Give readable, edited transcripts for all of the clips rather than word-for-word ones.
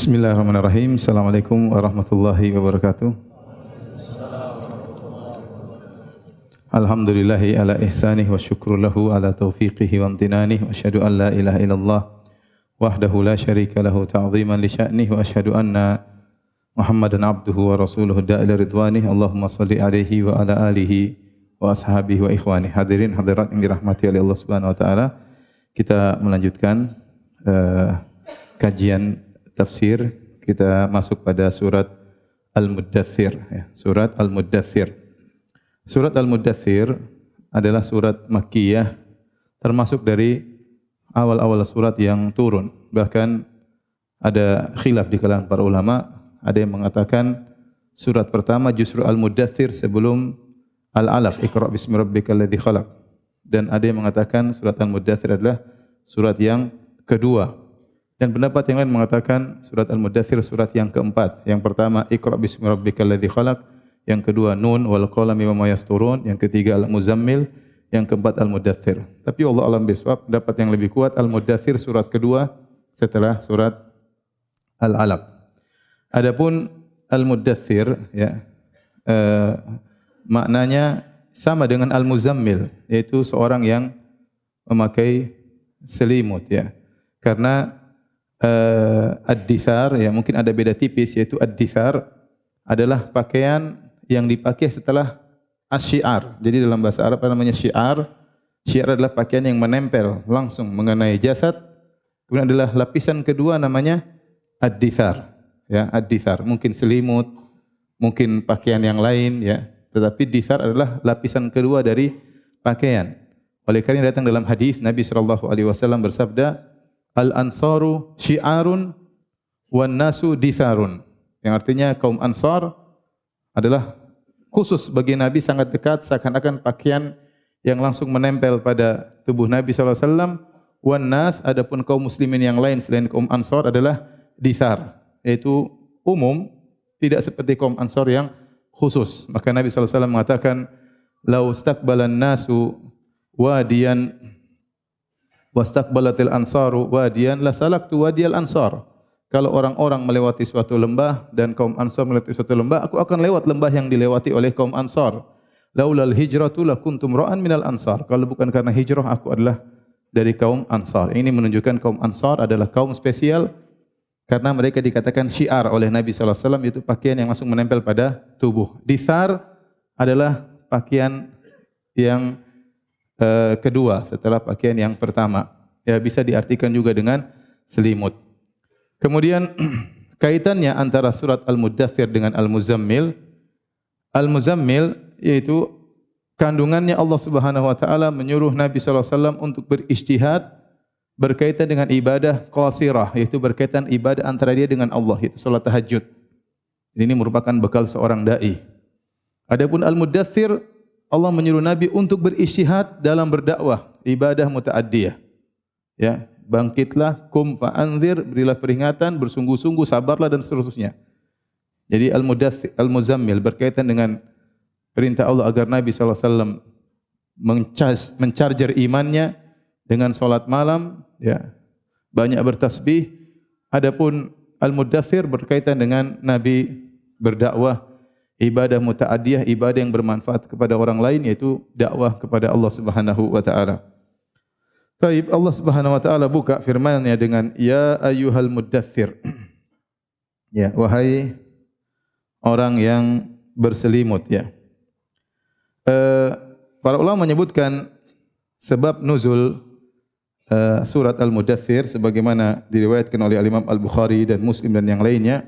Bismillahirrahmanirrahim. Assalamualaikum warahmatullahi wabarakatuh. Alhamdulillahi ala ihsanih wa syukru lahu ala taufiqihi wa amtinanih wa asyhadu an la ilaha illallah wahdahu la syarika lahu ta'ziman li sya'nih wa asyhadu anna Muhammadan abduhu wa rasuluhu da'ila ridwanih. Allahumma salli alaihi wa ala alihi wa ashabihi wa ikhwani. Hadirin hadirat yang dirahmati oleh Allah Subhanahu wa taala. Kita melanjutkan kajian tafsir. Kita masuk pada surat Al-Muddathir, ya. Surat Al-Muddathir. Surat Al-Muddathir adalah surat Makkiyah, termasuk dari awal-awal surat yang turun. Bahkan ada khilaf di kalangan para ulama. Ada yang mengatakan surat pertama justru Al-Muddathir sebelum Al-Alaq, Iqra' bismi rabbikal ladzi khalaq. Dan ada yang mengatakan surat Al-Muddathir adalah surat yang kedua. Dan pendapat yang lain mengatakan surat Al-Muddathir surat yang keempat. Yang pertama Iqra' bismi rabbikal ladzi khalaq, yang kedua Nun wal qalami wama yasturun, yang ketiga Al-Muzammil, yang keempat Al-Muddathir. Tapi Allah alam bisawab, pendapat yang lebih kuat Al-Muddathir surat kedua setelah surat Al-Alaq. Adapun Al-Muddathir, ya, maknanya sama dengan Al-Muzammil, yaitu seorang yang memakai selimut, ya. Karena ad-dithar, ya, mungkin ada beda tipis, yaitu ad-dithar adalah pakaian yang dipakai setelah asy-syi'ar. Jadi dalam bahasa Arab namanya syi'ar. Syi'ar adalah pakaian yang menempel langsung mengenai jasad. Kemudian adalah lapisan kedua namanya ad-dithar, ya, ad-dithar. Mungkin selimut, mungkin pakaian yang lain, ya. Tetapi dithar adalah lapisan kedua dari pakaian. Oleh karena datang dalam hadis Nabi sallallahu alaihi wasallam bersabda, Al-Ansaru syi'arun wan nasu ditharun. Yang artinya kaum Ansar adalah khusus bagi Nabi, sangat dekat, seakan-akan pakaian yang langsung menempel pada tubuh Nabi sallallahu alaihi wasallam. Wan nas, adapun kaum muslimin yang lain selain kaum Ansar adalah dithar, yaitu umum, tidak seperti kaum Ansar yang khusus. Maka Nabi sallallahu alaihi wasallam mengatakan, "Lau istaqbalan nasu wadiyan wastaqbalatil ansaru wadiyan la salaktu wadiyal ansar." Kalau orang-orang melewati suatu lembah dan kaum Ansar melewati suatu lembah, aku akan lewat lembah yang dilewati oleh kaum Ansar. Laulal hijratu lakuntum ra'an minal ansar. Kalau bukan karena hijrah, aku adalah dari kaum Ansar. Ini menunjukkan kaum Ansar adalah kaum spesial karena mereka dikatakan syiar oleh Nabi sallallahu alaihi wasallam, yaitu pakaian yang langsung menempel pada tubuh. Dithar adalah pakaian yang kedua setelah pakaian yang pertama. Ya, bisa diartikan juga dengan selimut. Kemudian kaitannya antara surat Al-Muddathir dengan Al-Muzammil. Al-Muzammil yaitu kandungannya Allah Subhanahu wa taala menyuruh Nabi sallallahu alaihi wasallam untuk berijtihad berkaitan dengan ibadah qasirah, yaitu berkaitan ibadah antara dia dengan Allah, yaitu salat tahajud. Ini merupakan bekal seorang dai. Adapun Al-Muddathir, Allah menyuruh Nabi untuk berijtihad dalam berdakwah, ibadah mutaaddiyah. Ya, bangkitlah, kum fa'anzir, berilah peringatan, bersungguh-sungguh, sabarlah dan seterusnya. Jadi Al-Muddathir, Al-Muzammil berkaitan dengan perintah Allah agar Nabi sallallahu alaihi wasallam mencarger imannya dengan salat malam, ya, banyak bertasbih. Adapun Al-Muddathir berkaitan dengan Nabi berdakwah, ibadah mutaaddiyah, ibadah yang bermanfaat kepada orang lain, yaitu dakwah kepada Allah Subhanahu wa taala. Baik, Allah Subhanahu wa taala buka firman-Nya dengan ya ayyuhal muddathir. Ya, wahai orang yang berselimut, ya. Para ulama menyebutkan sebab nuzul surat Al-Muddathir sebagaimana diriwayatkan oleh Imam Al-Bukhari dan Muslim dan yang lainnya.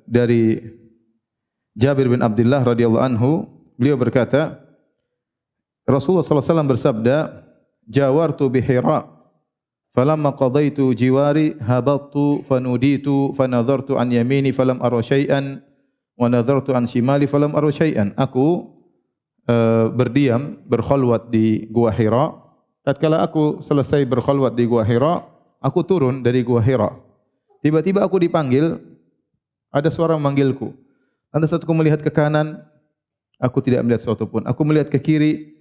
Dari Jabir bin Abdullah radhiyallahu anhu, beliau berkata, Rasulullah sallallahu alaihi wasallam bersabda, "Jawartu bi Hira, falamma qadaitu jiwari habattu fanuditu fanadhartu an yamini falam ara syai'an wa nadhartu an shimali falam ara syai'an." Aku berdiam, berkhalwat di Gua Hira. Tatkala aku selesai berkhalwat di Gua Hira, aku turun dari Gua Hira. Tiba-tiba aku dipanggil, ada suara memanggilku. Lantas aku melihat ke kanan, aku tidak melihat sesuatu pun. Aku melihat ke kiri,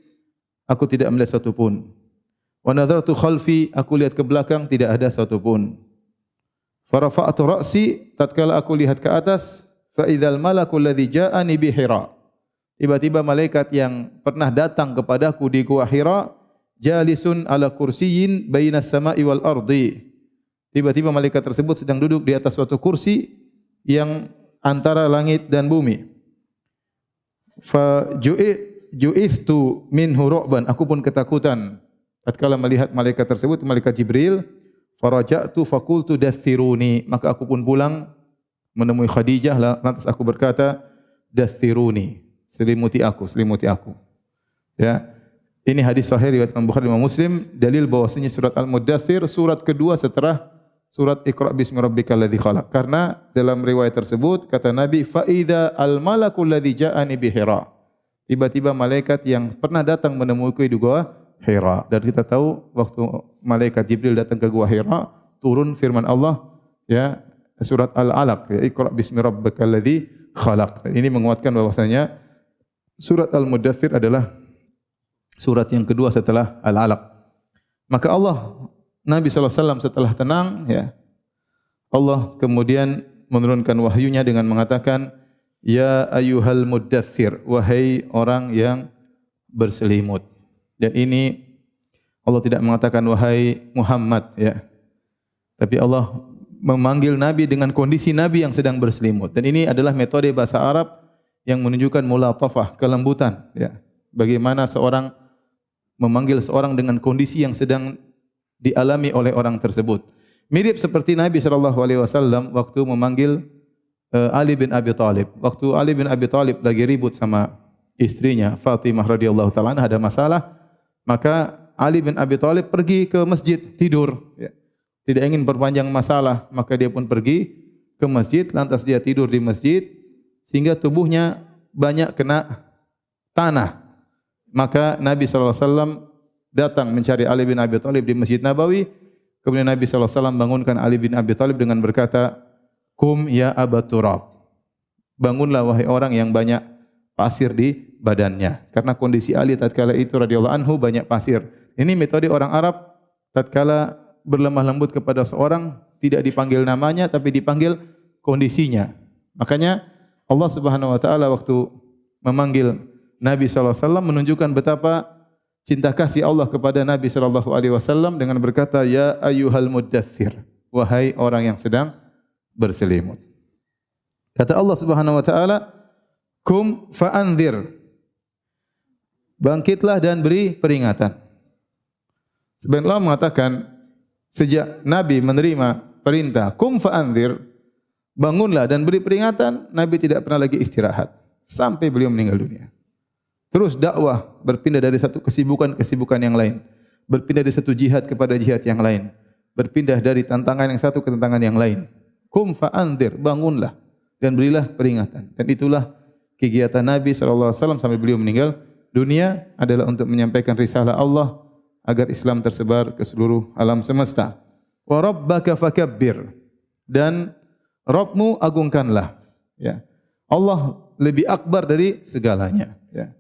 aku tidak melihat sesuatu pun. Wa nadhartu khalfi, aku lihat ke belakang, tidak ada sesuatu pun. Farafa'tu ra'si, tatkala aku lihat ke atas, fa idzal malakul ladzi ja'ani bi Hira. Tiba-tiba malaikat yang pernah datang kepadaku di Gua Hira, jalisun ala kursiyyin bainas sama'i wal ardi. Tiba-tiba malaikat tersebut sedang duduk di atas suatu kursi yang antara langit dan bumi. Fa ju'ithtu minhu ru'ban, aku pun ketakutan tatkala melihat malaikat tersebut, malaikat Jibril. Faraja'tu faqultu daththiruni, maka aku pun pulang menemui Khadijah, lantas aku berkata, daththiruni, selimuti aku, selimuti aku. Ya. Ini hadis sahih riwayat Imam Bukhari dan Muslim, dalil bahwasanya surat Al-Muddaththir surat kedua setelah surat Iqra bismi rabbikal ladzi khalaq. Karena dalam riwayat tersebut kata Nabi, fa idza al-malakul ladzi ja'ani bi Hira. Tiba-tiba malaikat yang pernah datang menemuiku di Gua Hira. Dan kita tahu waktu malaikat Jibril datang ke Gua Hira, turun firman Allah, ya, surat Al-Alaq, ya, Iqra bismi rabbikal ladzi khalaq. Ini menguatkan bahwasanya surat Al-Muddaththir adalah surat yang kedua setelah Al-Alaq. Maka Allah, Nabi SAW setelah tenang, ya, Allah kemudian menurunkan wahyunya dengan mengatakan, ya ayyuhal muddaththir, wahai orang yang berselimut. Dan ini Allah tidak mengatakan wahai Muhammad, ya. Tapi Allah memanggil Nabi dengan kondisi Nabi yang sedang berselimut. Dan ini adalah metode bahasa Arab yang menunjukkan mulatafah, kelembutan, ya. Bagaimana seorang memanggil seorang dengan kondisi yang sedang dialami oleh orang tersebut. Mirip seperti Nabi SAW waktu memanggil Ali bin Abi Thalib. Waktu Ali bin Abi Thalib lagi ribut sama istrinya Fatimah radhiyallahu taala anha, ada masalah, maka Ali bin Abi Thalib pergi ke masjid tidur, ya. Tidak ingin perpanjang masalah, maka dia pun pergi ke masjid, lantas dia tidur di masjid sehingga tubuhnya banyak kena tanah. Maka Nabi SAW datang mencari Ali bin Abi Thalib di Masjid Nabawi. Kemudian Nabi SAW bangunkan Ali bin Abi Thalib dengan berkata, kum ya Aba Turab, bangunlah wahai orang yang banyak pasir di badannya. Karena kondisi Ali tatkala itu radhiyallahu anhu banyak pasir. Ini metode orang Arab tatkala berlemah lembut kepada seorang, tidak dipanggil namanya tapi dipanggil kondisinya. Makanya Allah Subhanahu wa taala waktu memanggil Nabi sallallahu alaihi wasallam menunjukkan betapa cinta kasih Allah kepada Nabi sallallahu alaihi wasallam dengan berkata, ya ayyuhal muddaththir, wahai orang yang sedang berselimut. Kata Allah Subhanahu wa taala, kum fa'anzir, bangkitlah dan beri peringatan. Sebenarnya Allah mengatakan sejak Nabi menerima perintah kum fa'anzir, bangunlah dan beri peringatan, Nabi tidak pernah lagi istirahat sampai beliau meninggal dunia. Terus dakwah, berpindah dari satu kesibukan ke kesibukan yang lain, berpindah dari satu jihad kepada jihad yang lain, berpindah dari tantangan yang satu ke tantangan yang lain. Kum fa'anzir, bangunlah dan berilah peringatan. Dan itulah kegiatan Nabi SAW sampai beliau meninggal dunia, adalah untuk menyampaikan risalah Allah agar Islam tersebar ke seluruh alam semesta. Wa rabbaka fakabbir, dan Rabbmu agungkanlah. Ya. Allah lebih akbar dari segalanya. Ya.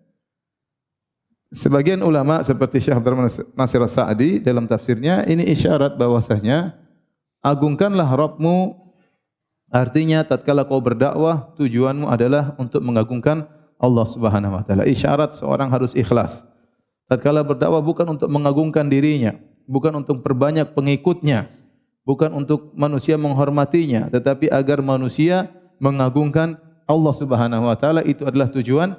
Sebagian ulama seperti Syekh Abdul Nasir As-Sa'di dalam tafsirnya, ini isyarat bahwasanya agungkanlah Rabbmu, artinya tatkala kau berdakwah tujuanmu adalah untuk mengagungkan Allah Subhanahu wa taala. Isyarat seorang harus ikhlas. Tatkala berdakwah bukan untuk mengagungkan dirinya, bukan untuk perbanyak pengikutnya, bukan untuk manusia menghormatinya, tetapi agar manusia mengagungkan Allah Subhanahu wa taala. Itu adalah tujuan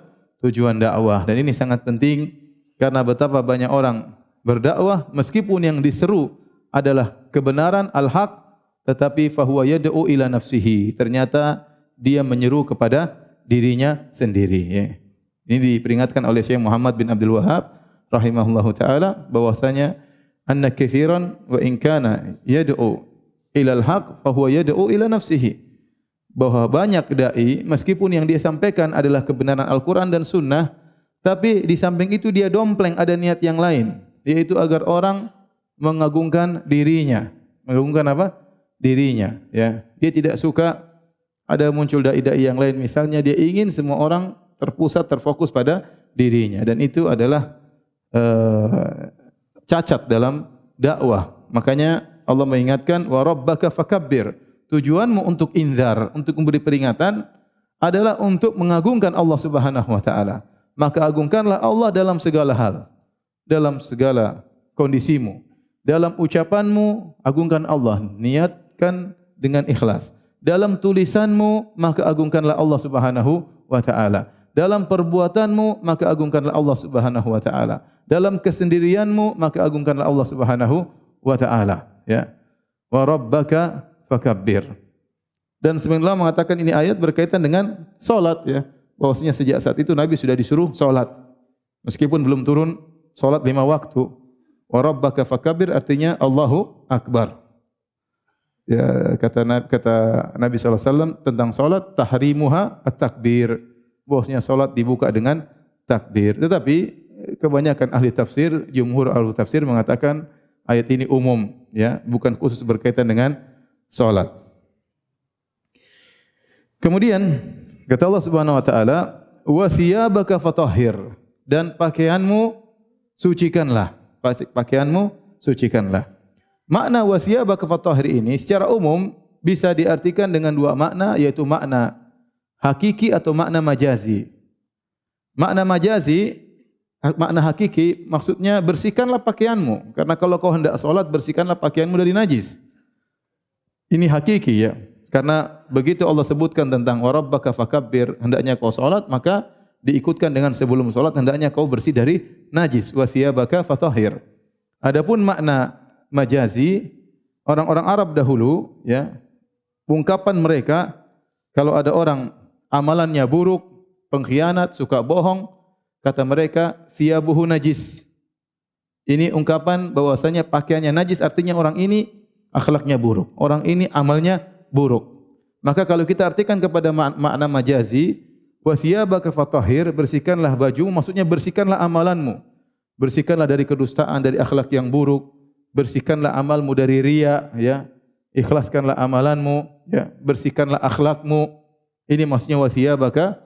dakwah. Dan ini sangat penting karena betapa banyak orang berdakwah meskipun yang diseru adalah kebenaran al-haq, tetapi fahuwa yad'u ila nafsihi, ternyata dia menyeru kepada dirinya sendiri, ya. Ini diperingatkan oleh Syekh Muhammad bin Abdul Wahhab rahimahullahu taala bahwasanya anna katsiran wa in kana yad'u ila al-haq fahuwa yad'u ila nafsihi, bahwa banyak dai meskipun yang dia sampaikan adalah kebenaran Al-Qur'an dan Sunnah, tapi di samping itu dia dompleng ada niat yang lain, yaitu agar orang mengagungkan dirinya. Mengagungkan apa? Dirinya, ya. Dia tidak suka ada muncul dai-dai yang lain, misalnya dia ingin semua orang terpusat, terfokus pada dirinya, dan itu adalah cacat dalam dakwah. Makanya Allah mengingatkan wa rabbaka fakabbir, tujuanmu untuk inzar, untuk memberi peringatan adalah untuk mengagungkan Allah Subhanahu wa taala. Maka agungkanlah Allah dalam segala hal, dalam segala kondisimu. Dalam ucapanmu, agungkan Allah, niatkan dengan ikhlas. Dalam tulisanmu, maka agungkanlah Allah Subhanahu wa taala. Dalam perbuatanmu, maka agungkanlah Allah Subhanahu wa taala. Dalam kesendirianmu, maka agungkanlah Allah Subhanahu wa taala, ya. Wa rabbaka fakabbir. Dan sebenarnya mengatakan ini ayat berkaitan dengan salat, ya. Bahwasanya sejak saat itu Nabi sudah disuruh salat. Meskipun belum turun salat 5 waktu. Wa rabbaka fakabbir artinya Allahu akbar. Ya, kata Nabi sallallahu alaihi wasallam tentang salat, tahrimuha at-takbir. Bahwasanya salat dibuka dengan takbir. Tetapi kebanyakan ahli tafsir, jumhur ahli tafsir mengatakan ayat ini umum, ya, bukan khusus berkaitan dengan salat. Kemudian kata Allah Subhanahu wa taala, "Wa thiyabaka fatahhir." Dan pakaianmu sucikanlah. Pakaianmu sucikanlah. Makna wa thiyabaka fatahhir ini secara umum bisa diartikan dengan 2 makna, yaitu makna hakiki atau makna majazi. Makna majazi, makna hakiki maksudnya bersihkanlah pakaianmu, karena kalau kau hendak salat bersihkanlah pakaianmu dari najis. Ini hakiki, ya. Karena begitu Allah sebutkan tentang wa rabbaka fakabbir, hendaknya kau salat, maka diikutkan dengan sebelum salat hendaknya kau bersih dari najis. Wa thiyabaka fatahhir. Adapun makna majazi, orang-orang Arab dahulu, ya, ungkapan mereka kalau ada orang amalannya buruk, pengkhianat, suka bohong, kata mereka thiyabuhu najis. Ini ungkapan bahwasanya pakaiannya najis, artinya orang ini akhlaknya buruk, orang ini amalnya buruk. Maka kalau kita artikan kepada makna majazi, wa thiyabaka fatahhir, bersihkanlah baju, maksudnya bersihkanlah amalanmu. Bersihkanlah dari kedustaan, dari akhlak yang buruk. Bersihkanlah amalmu dari riya, ya. Ikhlaskanlah amalanmu, ya. Bersihkanlah akhlakmu. Ini maksudnya wa thiyabaka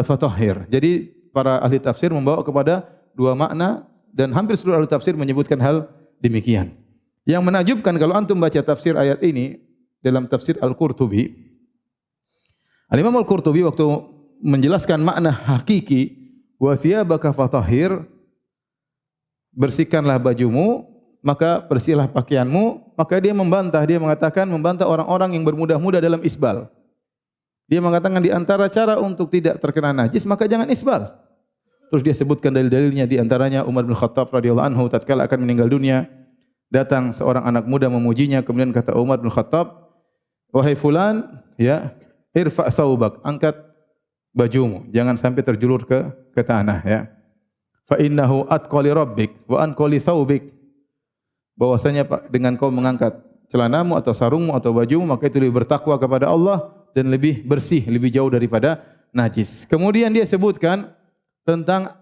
fatahhir. Jadi para ahli tafsir membawa kepada 2 makna dan hampir seluruh ahli tafsir menyebutkan hal demikian. Yang menakjubkan kalau antum baca tafsir ayat ini dalam tafsir Al-Qurtubi, Al-Imam Al-Qurtubi waktu menjelaskan makna hakiki wa thiyabaka fatahhir, bersihkanlah bajumu, maka bersihlah pakaianmu, maka dia mengatakan membantah orang-orang yang bermudah-mudah dalam isbal. Dia mengatakan di antara cara untuk tidak terkena najis, maka jangan isbal. Terus dia sebutkan dalil-dalilnya, di antaranya Umar bin Khattab radhiyallahu anhu tatkala akan meninggal dunia, datang seorang anak muda memujinya, kemudian kata Umar bin Khattab, "Wahai fulan, ya, irfa' thawbak, angkat bajumu, jangan sampai terjulur ke tanah, ya. Fa innahu atqa li rabbik wa anqa li thawbik." Bahwasanya dengan kau mengangkat celanamu atau sarungmu atau bajumu, maka itu lebih bertakwa kepada Allah dan lebih bersih, lebih jauh daripada najis. Kemudian dia sebutkan tentang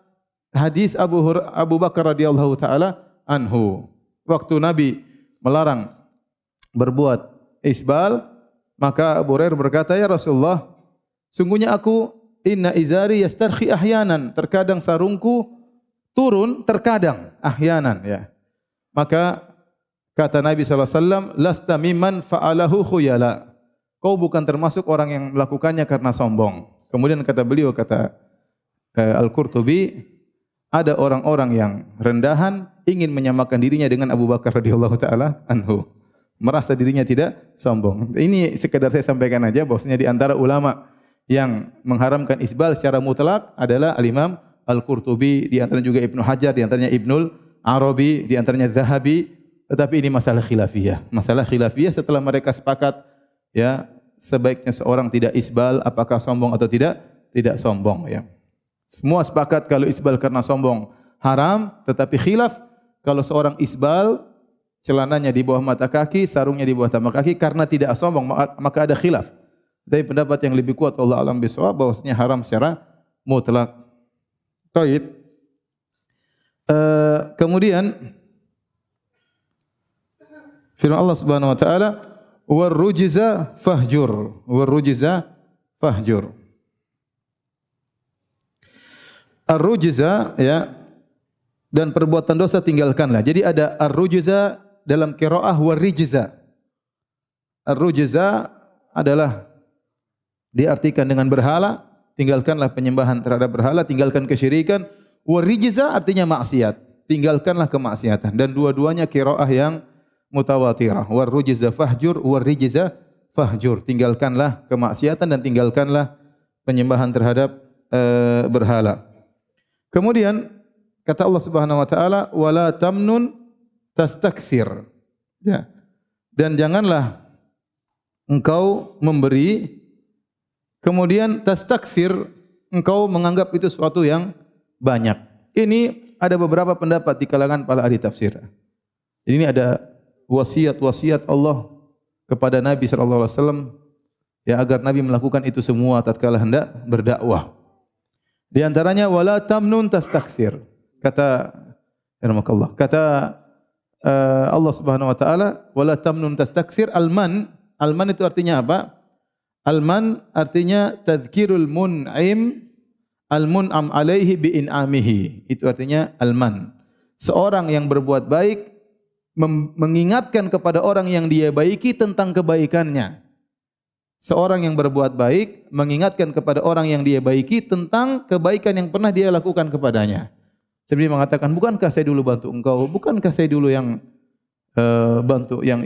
hadis Abu Bakar radhiyallahu taala anhu. Waktu Nabi melarang berbuat isbal, maka Abu Hurairah berkata, "Ya Rasulullah, sungguhnya aku inna izari yastarkhi ahyanan." Terkadang sarungku turun, terkadang ahyanan, ya. Maka kata Nabi sallallahu alaihi wasallam, "Lasta mimman fa'alahu khuyala." Kau bukan termasuk orang yang melakukannya karena sombong. Kemudian kata beliau, kata Al-Qurtubi, ada orang-orang yang rendahan ingin menyamakan dirinya dengan Abu Bakar radhiyallahu taala anhu. Merasa dirinya tidak sombong. Ini sekedar saya sampaikan aja bahwasanya di antara ulama yang mengharamkan isbal secara mutlak adalah Al-Imam Al-Qurtubi, di antaranya juga Ibnu Hajar, di antaranya Ibnul Arabi, di antaranya Zahabi. Tetapi ini masalah khilafiyah. Masalah khilafiyah setelah mereka sepakat, ya, sebaiknya seorang tidak isbal, apakah sombong atau tidak? Tidak sombong, ya. Semua sepakat kalau isbal karena sombong haram, tetapi khilaf kalau seorang isbal, celananya di bawah mata kaki, sarungnya di bawah tapak kaki karena tidak sombong, maka ada khilaf. Tapi pendapat yang lebih kuat Allah alam bisawab bahwasanya haram secara mutlak. Baik. Kemudian firman Allah Subhanahu wa taala, "War-rujza fahjur." War-rujza fahjur. Ar-rujza, ya, dan perbuatan dosa tinggalkanlah. Jadi ada ar-rujza dalam qiraah war-rijza. ar-rujza adalah diartikan dengan berhala, tinggalkanlah penyembahan terhadap berhala, tinggalkan kesyirikan. War-rijza artinya maksiat, tinggalkanlah kemaksiatan. Dan dua-duanya qiraah yang mutawatirah. War-rujza fahjur, war-rijza fahjur. Tinggalkanlah kemaksiatan dan tinggalkanlah penyembahan terhadap berhala. Kemudian kata Allah Subhanahu wa taala, wala tamnun tastakthir. Ya. Dan janganlah engkau memberi, kemudian tastakthir, engkau menganggap itu sesuatu yang banyak. Ini ada beberapa pendapat di kalangan para ahli tafsir. Ini ada wasiat-wasiat Allah kepada Nabi sallallahu alaihi wasallam ya agar Nabi melakukan itu semua tatkala hendak berdakwah. Di antaranya wala tamnun tastakthir. Kata Allah Subhanahu wa taala, wala tamnun tastakthir. Alman itu artinya apa? Alman artinya tadhkirul mun'im al-mun'am alaihi bi in'amihi. Itu artinya alman. Seorang yang berbuat baik mengingatkan kepada orang yang dia baiki tentang kebaikannya. Seorang yang berbuat baik mengingatkan kepada orang yang dia baiki tentang kebaikan yang pernah dia lakukan kepadanya. Seperti mengatakan, bukankah saya dulu bantu engkau? Bukankah saya dulu yang bantu yang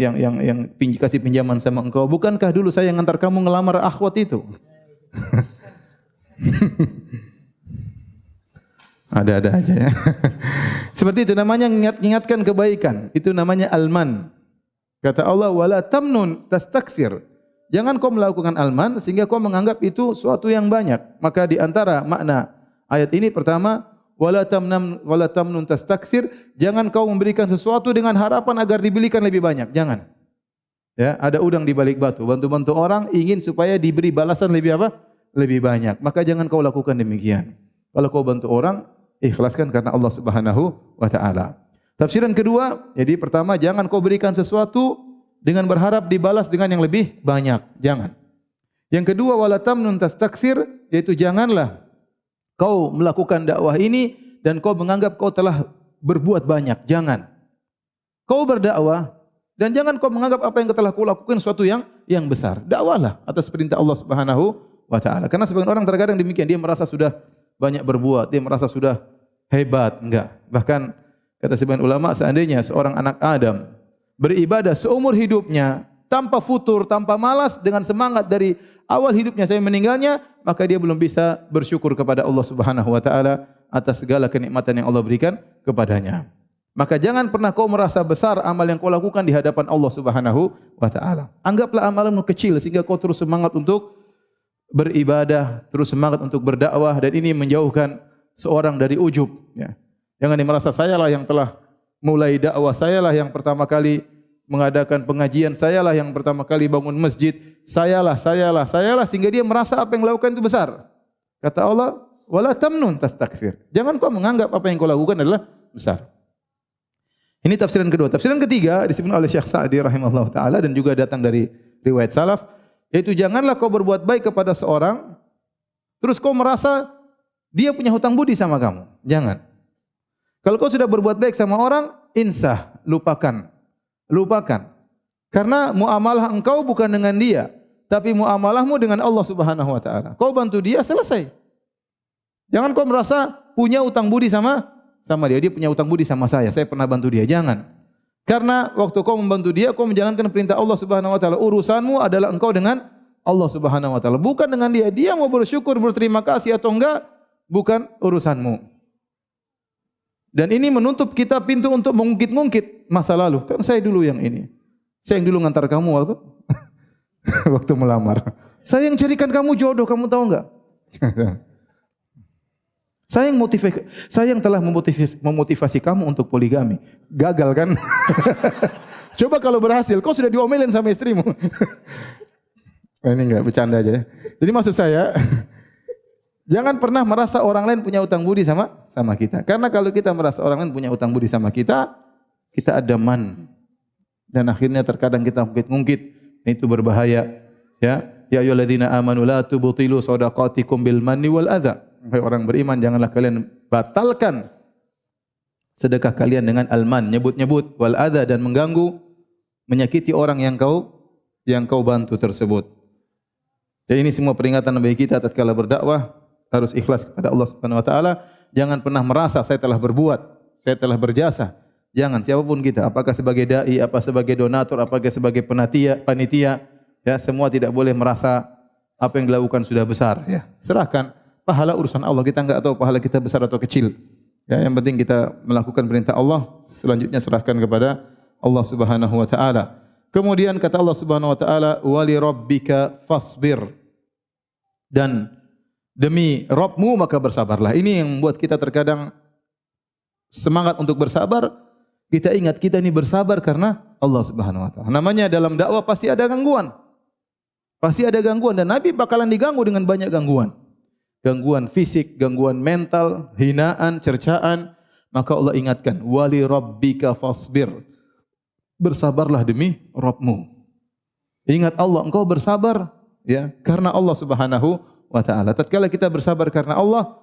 kasih pinjaman sama engkau? Bukankah dulu saya yang antar kamu ngelamar akhwat itu? Ada-ada aja ya. Seperti itu namanya mengingatkan kebaikan. Itu namanya alman. Kata Allah, wala tamnun tastakthir. Jangan kau melakukan alman sehingga kau menganggap itu suatu yang banyak. Maka di antara makna ayat ini pertama, wala tamnun tastakthir, jangan kau memberikan sesuatu dengan harapan agar diberikan lebih banyak. Jangan. Ya, ada udang di balik batu. Bantu-bantu orang ingin supaya diberi balasan lebih apa? Lebih banyak. Maka jangan kau lakukan demikian. Kalau kau bantu orang, ikhlaskan karena Allah Subhanahu wa taala. Tafsiran kedua, jadi pertama jangan kau berikan sesuatu dengan berharap dibalas dengan yang lebih banyak. Jangan. Yang kedua, wala tamnun tastakthir, yaitu janganlah kau melakukan dakwah ini dan kau menganggap kau telah berbuat banyak. Jangan. Kau berdakwah dan jangan kau menganggap apa yang telah kau lakukan sesuatu yang besar. Dakwahlah atas perintah Allah Subhanahu wa taala. Karena sebagian orang terkadang demikian, dia merasa sudah banyak berbuat, dia merasa sudah hebat. Enggak. Bahkan kata sebagian ulama, seandainya seorang anak Adam beribadah seumur hidupnya tanpa futur, tanpa malas, dengan semangat dari awal hidupnya sampai meninggalnya, maka dia belum bisa bersyukur kepada Allah Subhanahu wa taala atas segala kenikmatan yang Allah berikan kepadanya. Maka jangan pernah kau merasa besar amal yang kau lakukan di hadapan Allah Subhanahu wa taala. Anggaplah amalanmu kecil sehingga kau terus semangat untuk beribadah, terus semangat untuk berdakwah, dan ini menjauhkan seorang dari ujub. Ya. Jangan merasa sayalah yang telah mulai dakwah, sayalah yang pertama kali mengadakan pengajian, sayalah yang pertama kali bangun masjid, sayalah sehingga dia merasa apa yang lakukan itu besar. Kata Allah, wala tamnun tastakthir. Jangan kau menganggap apa yang kau lakukan adalah besar. Ini tafsiran kedua. Tafsiran ketiga disebut oleh Syekh Sa'di rahimahullah taala dan juga datang dari riwayat salaf, yaitu janganlah kau berbuat baik kepada seorang terus kau merasa dia punya hutang budi sama kamu. Jangan. Kalau kau sudah berbuat baik sama orang, insah, lupakan. Karena muamalah engkau bukan dengan dia, tapi muamalahmu dengan Allah Subhanahu wa taala. Kau bantu dia, selesai. Jangan kau merasa punya utang budi sama dia. Dia punya utang budi sama saya pernah bantu dia. Jangan. Karena waktu kau membantu dia, kau menjalankan perintah Allah Subhanahu wa taala. Urusanmu adalah engkau dengan Allah Subhanahu wa taala, bukan dengan dia. Dia mau bersyukur, berterima kasih atau enggak, bukan urusanmu. Dan ini menutup kita pintu untuk mengungkit-ungkit masa lalu. Kan saya dulu yang ini. Saya yang dulu ngantar kamu waktu melamar. Saya yang carikan kamu jodoh, kamu tahu enggak? Saya yang telah memotivasi kamu untuk poligami. Gagal kan? Coba kalau berhasil, kau sudah diomelin sama istrimu. Ini enggak, bercanda aja ya. Jadi maksud saya, jangan pernah merasa orang lain punya utang budi sama kita. Karena kalau kita merasa orang lain punya utang budi sama kita, kita ada man. Dan akhirnya terkadang kita ngungkit-ngungkit. Itu berbahaya. Ya ayyuhalladzina amanu la tubtilu shadaqatikum bil manni wal adza. Hai orang beriman, janganlah kalian batalkan sedekah kalian dengan alman, nyebut-nyebut, wal adza, dan mengganggu, menyakiti orang yang kau yang kau bantu tersebut. Jadi ini semua peringatan bagi kita tatkala berdakwah harus ikhlas kepada Allah Subhanahu wa taala. Jangan pernah merasa saya telah berbuat, saya telah berjasa. Jangan, siapapun kita, apakah sebagai dai, apa sebagai donatur, apakah sebagai panitia, ya semua tidak boleh merasa apa yang dilakukan sudah besar, ya. Serahkan pahala urusan Allah, kita enggak tahu pahala kita besar atau kecil. Ya, yang penting kita melakukan perintah Allah, selanjutnya serahkan kepada Allah Subhanahu wa taala. Kemudian kata Allah Subhanahu wa taala, "Wa li rabbika fasbir." Dan demi Rabbmu maka bersabarlah. Ini yang membuat kita terkadang semangat untuk bersabar. Kita ingat kita ini bersabar karena Allah Subhanahu wa taala. Namanya dalam dakwah pasti ada gangguan. Pasti ada gangguan dan Nabi bakalan diganggu dengan banyak gangguan. Gangguan fisik, gangguan mental, hinaan, cercaan. Maka Allah ingatkan, "Wali rabbika fasbir." Bersabarlah demi Rabbmu. Ingat Allah, engkau bersabar ya karena Allah Subhanahu wa taala. Tatkala kita bersabar karena Allah,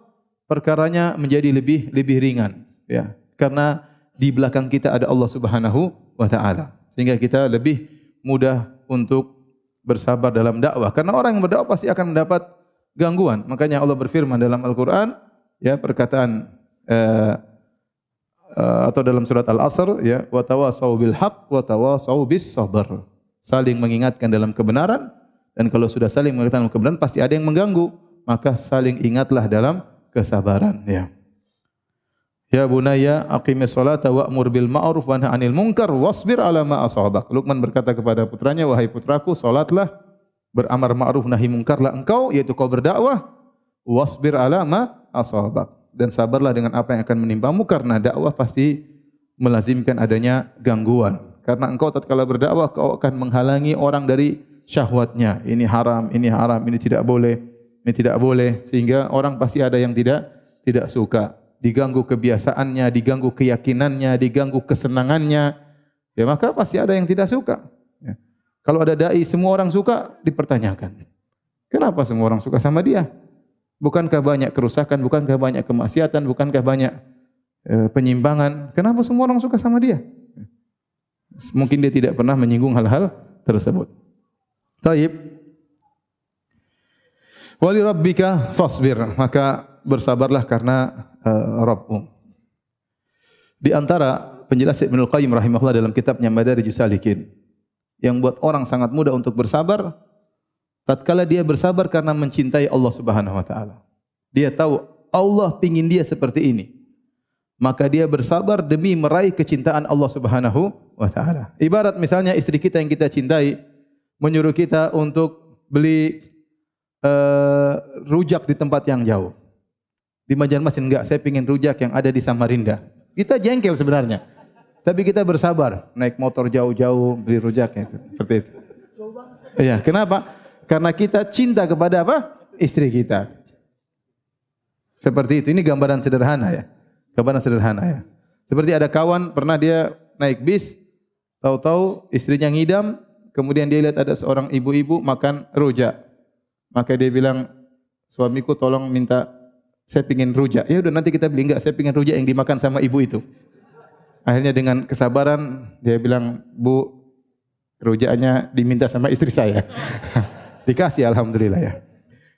perkaranya menjadi lebih ringan ya. Karena di belakang kita ada Allah Subhanahu wa taala. Sehingga kita lebih mudah untuk bersabar dalam dakwah. Karena orang yang berdakwah pasti akan mendapat gangguan. Makanya Allah berfirman dalam Al-Qur'an ya perkataan atau dalam surat Al-Asr ya wa tawasau bil haqq wa tawasau bis sabr. Saling mengingatkan dalam kebenaran dan kalau sudah saling mengingatkan dalam kebenaran pasti ada yang mengganggu, maka saling ingatlah dalam kesabaran ya. Ya bunayya aqimis salata wa'mur bil ma'ruf wa nahy 'anil munkar wasbir 'ala ma asabak. Luqman berkata kepada putranya, wahai putraku, salatlah, beramar ma'ruf nahi munkarlah engkau, yaitu kau berdakwah, wasbir 'ala ma asabak. Dan sabarlah dengan apa yang akan menimpamu karena dakwah pasti melazimkan adanya gangguan. Karena engkau tatkala berdakwah kau akan menghalangi orang dari syahwatnya. Ini haram, ini tidak boleh, ini tidak boleh sehingga orang pasti ada yang tidak suka. Diganggu kebiasaannya, diganggu keyakinannya, diganggu kesenangannya, ya maka pasti ada yang tidak suka. Ya. Kalau ada dai semua orang suka, dipertanyakan. Kenapa semua orang suka sama dia? Bukankah banyak kerusakan, bukankah banyak kemaksiatan, bukankah banyak penyimpangan? Kenapa semua orang suka sama dia? Mungkin dia tidak pernah menyinggung hal-hal tersebut. Taib. Wali rabbika fasbir, maka bersabarlah karena Rabbmu. Di antara penjelasan Ibnu Qayyim rahimahullah dalam kitabnya Madarijus Salikin yang buat orang sangat mudah untuk bersabar tatkala dia bersabar karena mencintai Allah Subhanahu wa taala. Dia tahu Allah pingin dia seperti ini. Maka dia bersabar demi meraih kecintaan Allah Subhanahu wa taala. Ibarat misalnya istri kita yang kita cintai menyuruh kita untuk beli rujak di tempat yang jauh. Di Banjarmasin enggak, saya pingin rujak yang ada di Samarinda. Kita jengkel sebenarnya. Tapi kita bersabar, naik motor jauh-jauh beli rujaknya seperti itu. Iya, kenapa? Karena kita cinta kepada apa? Istri kita. Seperti itu. Ini gambaran sederhana ya. Gambaran sederhana ya. Seperti ada kawan pernah dia naik bis, tahu-tahu istrinya ngidam, kemudian dia lihat ada seorang ibu-ibu makan rujak. Maka dia bilang, suamiku tolong minta saya pingin rujak. Ya udah nanti kita beli, enggak, saya pingin rujak yang dimakan sama ibu itu. Akhirnya dengan kesabaran dia bilang, Bu, rujaknya diminta sama istri saya. Dikasih alhamdulillah ya.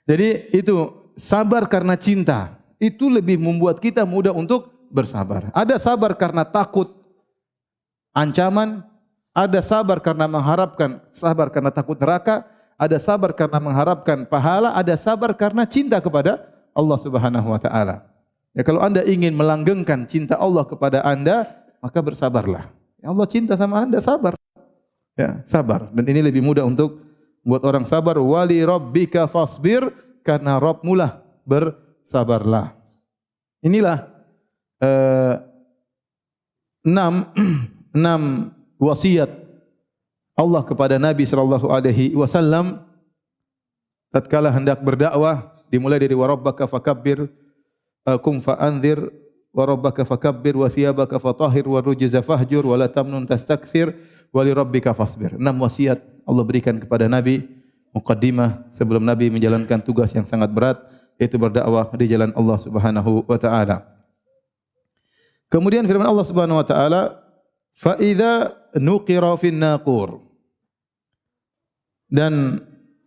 Jadi itu sabar karena cinta. Itu lebih membuat kita mudah untuk bersabar. Ada sabar karena takut ancaman, ada sabar karena mengharapkan, sabar karena takut neraka, ada sabar karena mengharapkan pahala, ada sabar karena cinta kepada Allah Subhanahu wa taala. Ya kalau Anda ingin melanggengkan cinta Allah kepada Anda, maka bersabarlah. Ya Allah cinta sama Anda, sabar. Ya, sabar. Dan ini lebih mudah untuk buat orang sabar. Wali rabbika fasbir, karena Rabbmu lah bersabarlah. Inilah 6 wasiat Allah kepada Nabi sallallahu alaihi wasallam tatkala hendak berdakwah. Dimulai dari warabbaka fakabbir, kum fa'anzir, warabbaka fakabbir, wa thiyabaka fatahhir, wa rujza fahjur, wa la tamnun tastakthir, wa li rabbika fasbir. 6 wasiat Allah berikan kepada Nabi, muqaddimah sebelum Nabi menjalankan tugas yang sangat berat, yaitu berdakwah di jalan Allah Subhanahu wa taala. Kemudian firman Allah Subhanahu wa taala, fa idza nuqira fin naqur. dan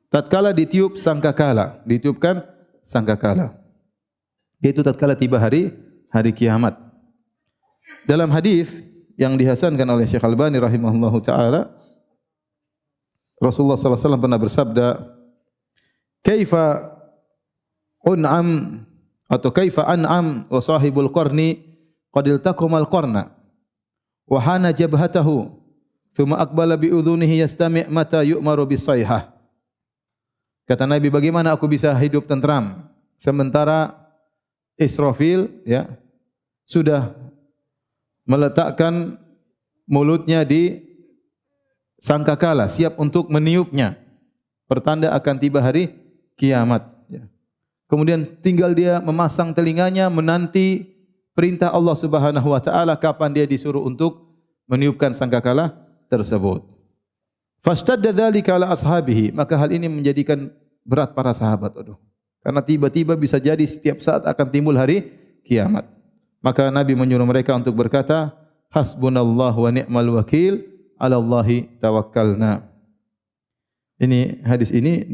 tatkala ditiup sangkakala, ditiupkan sangkakala. Yaitu tatkala tiba hari kiamat. Dalam hadis yang dihasankan oleh Syekh Albani rahimahullahu taala, Rasulullah sallallahu alaihi wasallam pernah bersabda, "Kaifa un'am atau kaifa an'am wa sahibul qarni qad iltaqamal qarna wa hana jabhatahu thumma aqbala bi udhunihi yastami' mata yu'maru bis-sayhah." Kata Nabi, bagaimana aku bisa hidup tentram sementara Israfil ya sudah meletakkan mulutnya di sangkakala, siap untuk meniupnya, pertanda akan tiba hari kiamat. Kemudian tinggal dia memasang telinganya menanti perintah Allah Subhanahu wa taala kapan dia disuruh untuk meniupkan sangkakala tersebut. Fashtadda dzalika ala ashabihi, maka hal ini menjadikan berat para sahabat. Aduh, karena tiba-tiba bisa jadi setiap saat akan timbul hari kiamat. Maka Nabi menyuruh mereka untuk berkata, hasbunallahu wa ni'mal wakil, 'ala Allahi tawakkalna. Ini hadis ini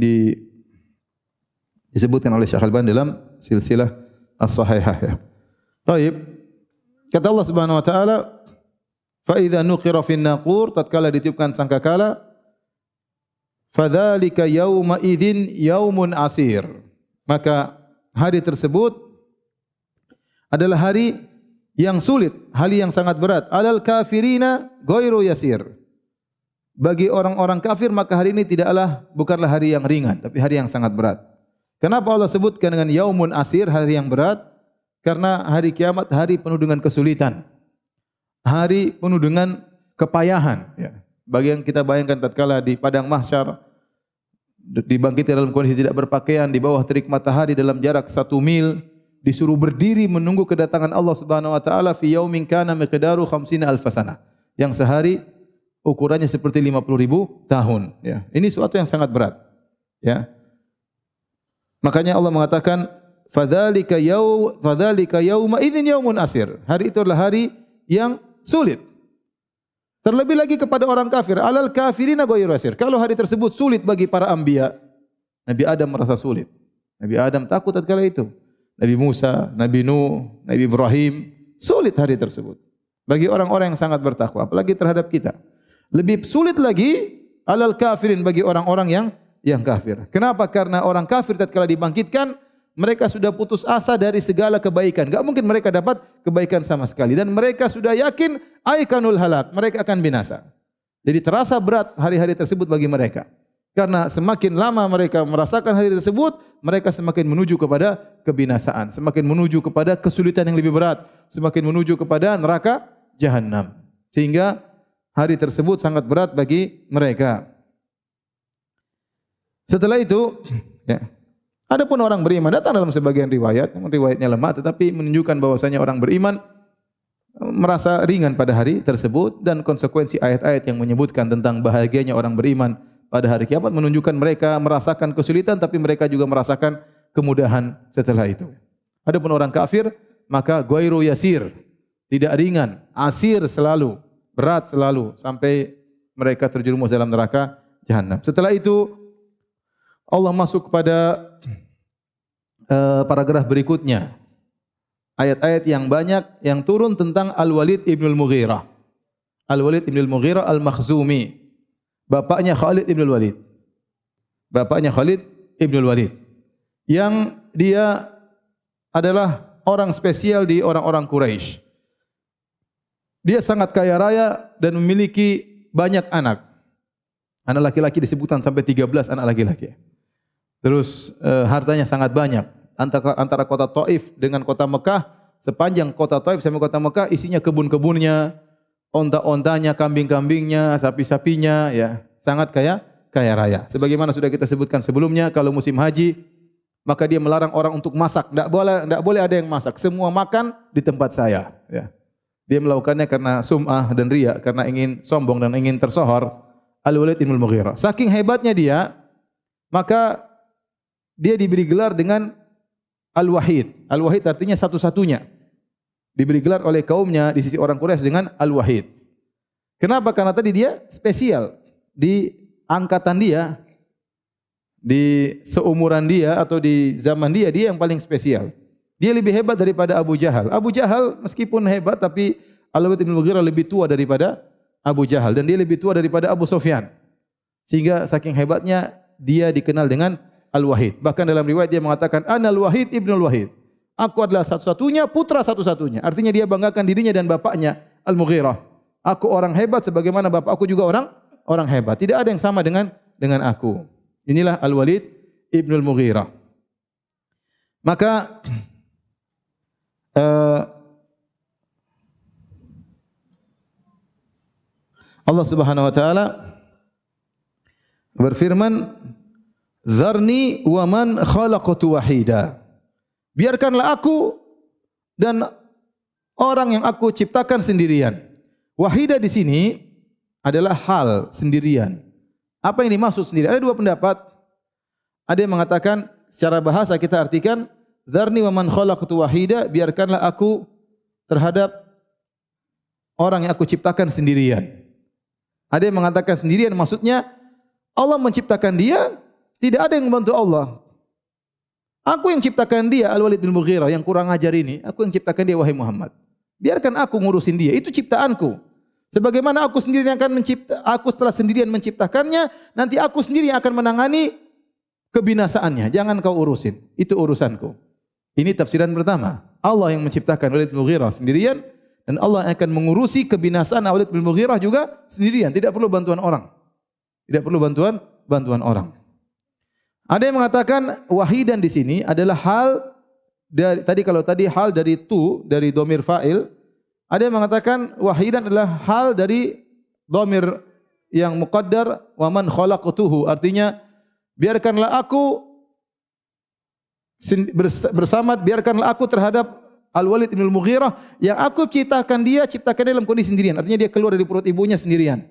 disebutkan oleh Syekh Al-Albani dalam silsilah as-sahihah ya. Baik. Kata Allah Subhanahu wa taala, fa idza nuqira fin naqur, tatkala ditiupkan sangkakala, fadzalika yauma idzin yaumun asir. Maka hari tersebut adalah hari yang sulit, hari yang sangat berat. Alal kafirina ghairu yasir. Bagi orang-orang kafir maka hari ini bukanlah hari yang ringan, tapi hari yang sangat berat. Kenapa Allah sebutkan dengan yaumun asir, hari yang berat? Karena hari kiamat hari penuh dengan kesulitan. Hari penuh dengan kepayahan ya. Bagi yang kita bayangkan tatkala di padang mahsyar dibangkitkan dalam kondisi tidak berpakaian di bawah terik matahari dalam jarak 1 mil, disuruh berdiri menunggu kedatangan Allah Subhanahu wa taala fi yaumin kana miqdaru 50 alf sanah, yang sehari ukurannya seperti 50.000 tahun ya. Ini suatu yang sangat berat ya. Makanya Allah mengatakan fadzalika yauma idzin yaumun asir. Hari itu adalah hari yang sulit. Terlebih lagi kepada orang kafir, alal kafirina ghairu yasir. Kalau hari tersebut sulit bagi para anbiya, Nabi Adam merasa sulit. Nabi Adam takut tatkala itu. Nabi Musa, Nabi Nuh, Nabi Ibrahim, sulit hari tersebut. Bagi orang-orang yang sangat bertakwa, apalagi terhadap kita. Lebih sulit lagi alal kafirin, bagi orang-orang yang kafir. Kenapa? Karena orang kafir tatkala dibangkitkan, mereka sudah putus asa dari segala kebaikan. Enggak mungkin mereka dapat kebaikan sama sekali, dan mereka sudah yakin aikanul halak, mereka akan binasa. Jadi terasa berat hari-hari tersebut bagi mereka. Karena semakin lama mereka merasakan hari tersebut, mereka semakin menuju kepada kebinasaan, semakin menuju kepada kesulitan yang lebih berat, semakin menuju kepada neraka jahanam. Sehingga hari tersebut sangat berat bagi mereka. Setelah itu, ya, adapun orang beriman, datang dalam sebagian riwayat, riwayatnya lemah, tetapi menunjukkan bahwasanya orang beriman merasa ringan pada hari tersebut, dan konsekuensi ayat-ayat yang menyebutkan tentang bahagianya orang beriman pada hari kiamat menunjukkan mereka merasakan kesulitan, tapi mereka juga merasakan kemudahan setelah itu. Adapun orang kafir, maka ghairu yasir, tidak ringan, asir selalu, berat selalu, sampai mereka terjerumus dalam neraka jahanam. Setelah itu, Allah masuk kepada paragraf berikutnya. Ayat-ayat yang banyak yang turun tentang Al-Walid ibn al-Mughirah. Al-Walid ibn al-Mughirah al-Makhzumi. Bapaknya Khalid ibn al-Walid. Bapaknya Khalid ibn al-Walid. Yang dia adalah orang spesial di orang-orang Quraisy. Dia sangat kaya raya dan memiliki banyak anak. Anak laki-laki disebutkan sampai 13 anak laki-laki. Terus hartanya sangat banyak. Antara kota Taif dengan kota Mekah, sepanjang kota Taif sampai kota Mekah isinya kebun-kebunnya, onta-ontanya, kambing-kambingnya, sapi-sapinya, ya, sangat kaya raya. Sebagaimana sudah kita sebutkan sebelumnya, kalau musim haji, maka dia melarang orang untuk masak. Tidak boleh ada yang masak. Semua makan di tempat saya. Ya. Dia melakukannya karena sum'ah dan riya, karena ingin sombong dan ingin tersohor. Al-Walid ibn al-Mughirah. Saking hebatnya dia, maka dia diberi gelar dengan Al-Wahid. Al-Wahid artinya satu-satunya. Diberi gelar oleh kaumnya di sisi orang Quraisy dengan Al-Wahid. Kenapa? Karena tadi dia spesial. Di angkatan dia di seumuran dia atau di zaman dia, dia yang paling spesial. Dia lebih hebat daripada Abu Jahal. Abu Jahal meskipun hebat tapi Al-Walid bin Mughirah lebih tua daripada Abu Jahal dan dia lebih tua daripada Abu Sufyan. Sehingga saking hebatnya dia dikenal dengan Al-Wahid. Bahkan dalam riwayat dia mengatakan Ana Al-Wahid Ibnul Wahid. Aku adalah satu-satunya putra satu-satunya. Artinya dia banggakan dirinya dan bapaknya Al-Mughirah. Aku orang hebat sebagaimana bapakku juga orang hebat. Tidak ada yang sama dengan aku. Inilah Al-Walid Ibnul Mughirah. Maka Allah Subhanahu wa taala berfirman, "Zarni wa man khalaqtu wahida." Biarkanlah aku dan orang yang aku ciptakan sendirian. Wahida di sini adalah hal sendirian. Apa yang dimaksud sendiri? Ada dua pendapat. Ada yang mengatakan secara bahasa kita artikan Zarni wa man khalaqtu wahida, biarkanlah aku terhadap orang yang aku ciptakan sendirian. Ada yang mengatakan sendirian maksudnya Allah menciptakan dia, tidak ada yang membantu Allah. Aku yang ciptakan dia, Al-Walid bin Mughirah yang kurang ajar ini, aku yang ciptakan dia wahai Muhammad. Biarkan aku ngurusin dia, itu ciptaanku. Sebagaimana aku sendiri yang akan aku setelah sendirian menciptakannya, nanti aku sendiri yang akan menangani kebinasaannya. Jangan kau urusin, itu urusanku. Ini tafsiran pertama. Allah yang menciptakan Walid bin Mughirah sendirian dan Allah akan mengurusi kebinasaan Walid bin Mughirah juga sendirian, tidak perlu bantuan orang. Tidak perlu bantuan orang. Ada yang mengatakan wahidan di sini adalah hal dari tadi hal dari tu dari dhamir fa'il. Ada yang mengatakan wahidan adalah hal dari dhamir yang muqaddar wa man khalaqtuhu, artinya biarkanlah aku biarkanlah aku terhadap Al-Walid bin Mughirah yang aku ciptakan dia dalam kondisi sendirian. Artinya dia keluar dari perut ibunya sendirian.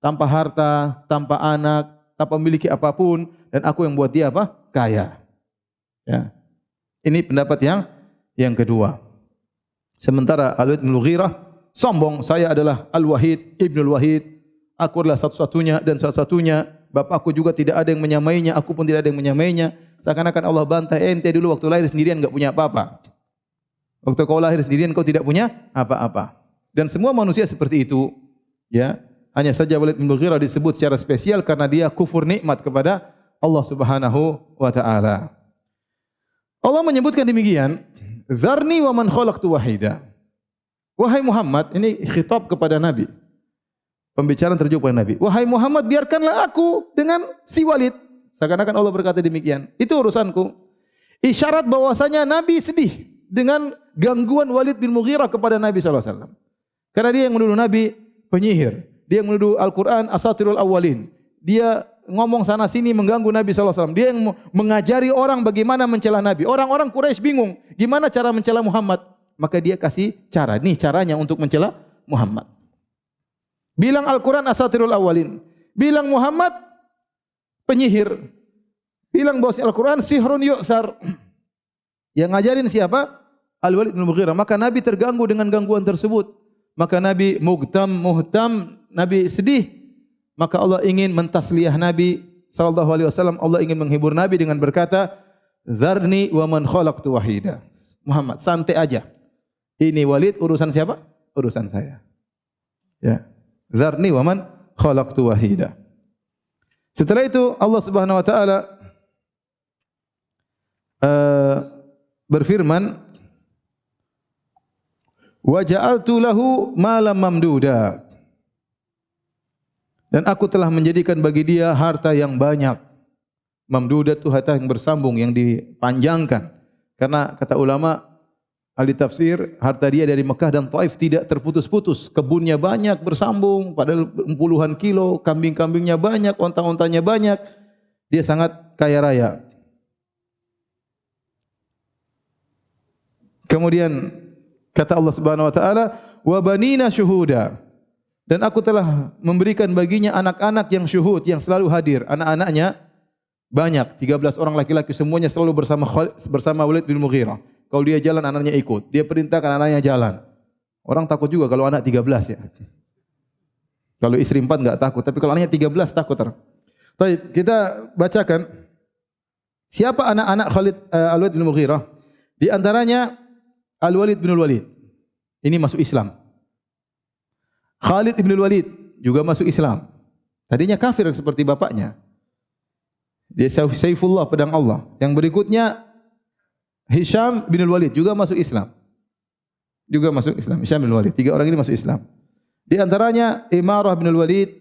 Tanpa harta, tanpa anak, tanpa memiliki apapun, dan aku yang buat dia apa? Kaya. Ya. Ini pendapat yang kedua. Sementara Al-Walid bin Mughirah sombong, saya adalah Al-Wahid Ibnul Wahid. Aku adalah satu-satunya dan satu-satunya. Bapakku juga tidak ada yang menyamainya, aku pun tidak ada yang menyamainya. Seakan-akan Allah bantah, ente dulu waktu lahir sendirian enggak punya apa-apa. Waktu kau lahir sendirian kau tidak punya apa-apa. Dan semua manusia seperti itu. Ya. Hanya saja Walid bin Mughirah disebut secara spesial karena dia kufur nikmat kepada Allah Subhanahu wa taala. Allah menyebutkan demikian, "Zarni wa man khalaqtu wahida." Wahai Muhammad, ini khitab kepada Nabi. Pembicaraan terjauh kepada Nabi. Wahai Muhammad, biarkanlah aku dengan si Walid. Seakan-akan Allah berkata demikian. Itu urusanku. Isyarat bahwasanya Nabi sedih dengan gangguan Walid bin Mughirah kepada Nabi sallallahu alaihi wasallam. Karena dia yang menuduh Nabi penyihir. Dia yang menuduh Al-Quran asatirul awwalin. Dia ngomong sana sini mengganggu Nabi sallallahu alaihi wasallam. Dia yang mengajari orang bagaimana mencela Nabi. Orang-orang Quraisy bingung, gimana cara mencela Muhammad? Maka dia kasih cara. Nih caranya untuk mencela Muhammad. Bilang Al-Quran asatirul awwalin. Bilang Muhammad penyihir. Bilang bahwa Al-Quran sihrun yu'sar. Yang ngajarin siapa? Al-Walid bin Mughirah. Maka Nabi terganggu dengan gangguan tersebut. Maka Nabi muhtam, Nabi sedih. Maka Allah ingin mentasliyah Nabi sallallahu alaihi wasallam. Allah ingin menghibur Nabi dengan berkata, "Zarni wa man khalaqtu wahida." Muhammad, santai aja. Ini Walid urusan siapa? Urusan saya. Ya. Zarni wa man khalaqtu wahida. Setelah itu Allah Subhanahu wa taala berfirman, "Wa ja'altu lahu malam mamduda." Dan aku telah menjadikan bagi dia harta yang banyak. Mamduda itu harta yang bersambung, yang dipanjangkan. Karena kata ulama ahli tafsir, harta dia dari Mekah dan Taif tidak terputus-putus. Kebunnya banyak bersambung, padahal puluhan kilo, kambing-kambingnya banyak, onta-ontanya banyak. Dia sangat kaya raya. Kemudian kata Allah Subhanahu wa taala, "Wa banina syuhuda." Dan aku telah memberikan baginya anak-anak yang syuhud, yang selalu hadir. Anak-anaknya banyak, 13 orang laki-laki, semuanya selalu bersama Walid bin Mughirah. Kalau dia jalan, anaknya ikut. Dia perintahkan anaknya jalan. Orang takut juga kalau anak 13 ya. Kalau istri 4 enggak takut, tapi kalau anaknya 13 takut. Baik, kita bacakan Siapa anak-anak Khalid Al-Walid bin Mughirah? Di antaranya Al-Walid bin Walid. Ini masuk Islam. Khalid bin Walid juga masuk Islam. Tadinya kafir seperti bapaknya. Dia Saifullah, pedang Allah. Yang berikutnya Hisham bin Walid juga masuk Islam. Juga masuk Islam. Hisham bin Walid. 3 orang ini masuk Islam. Di antaranya Imarah bin Walid,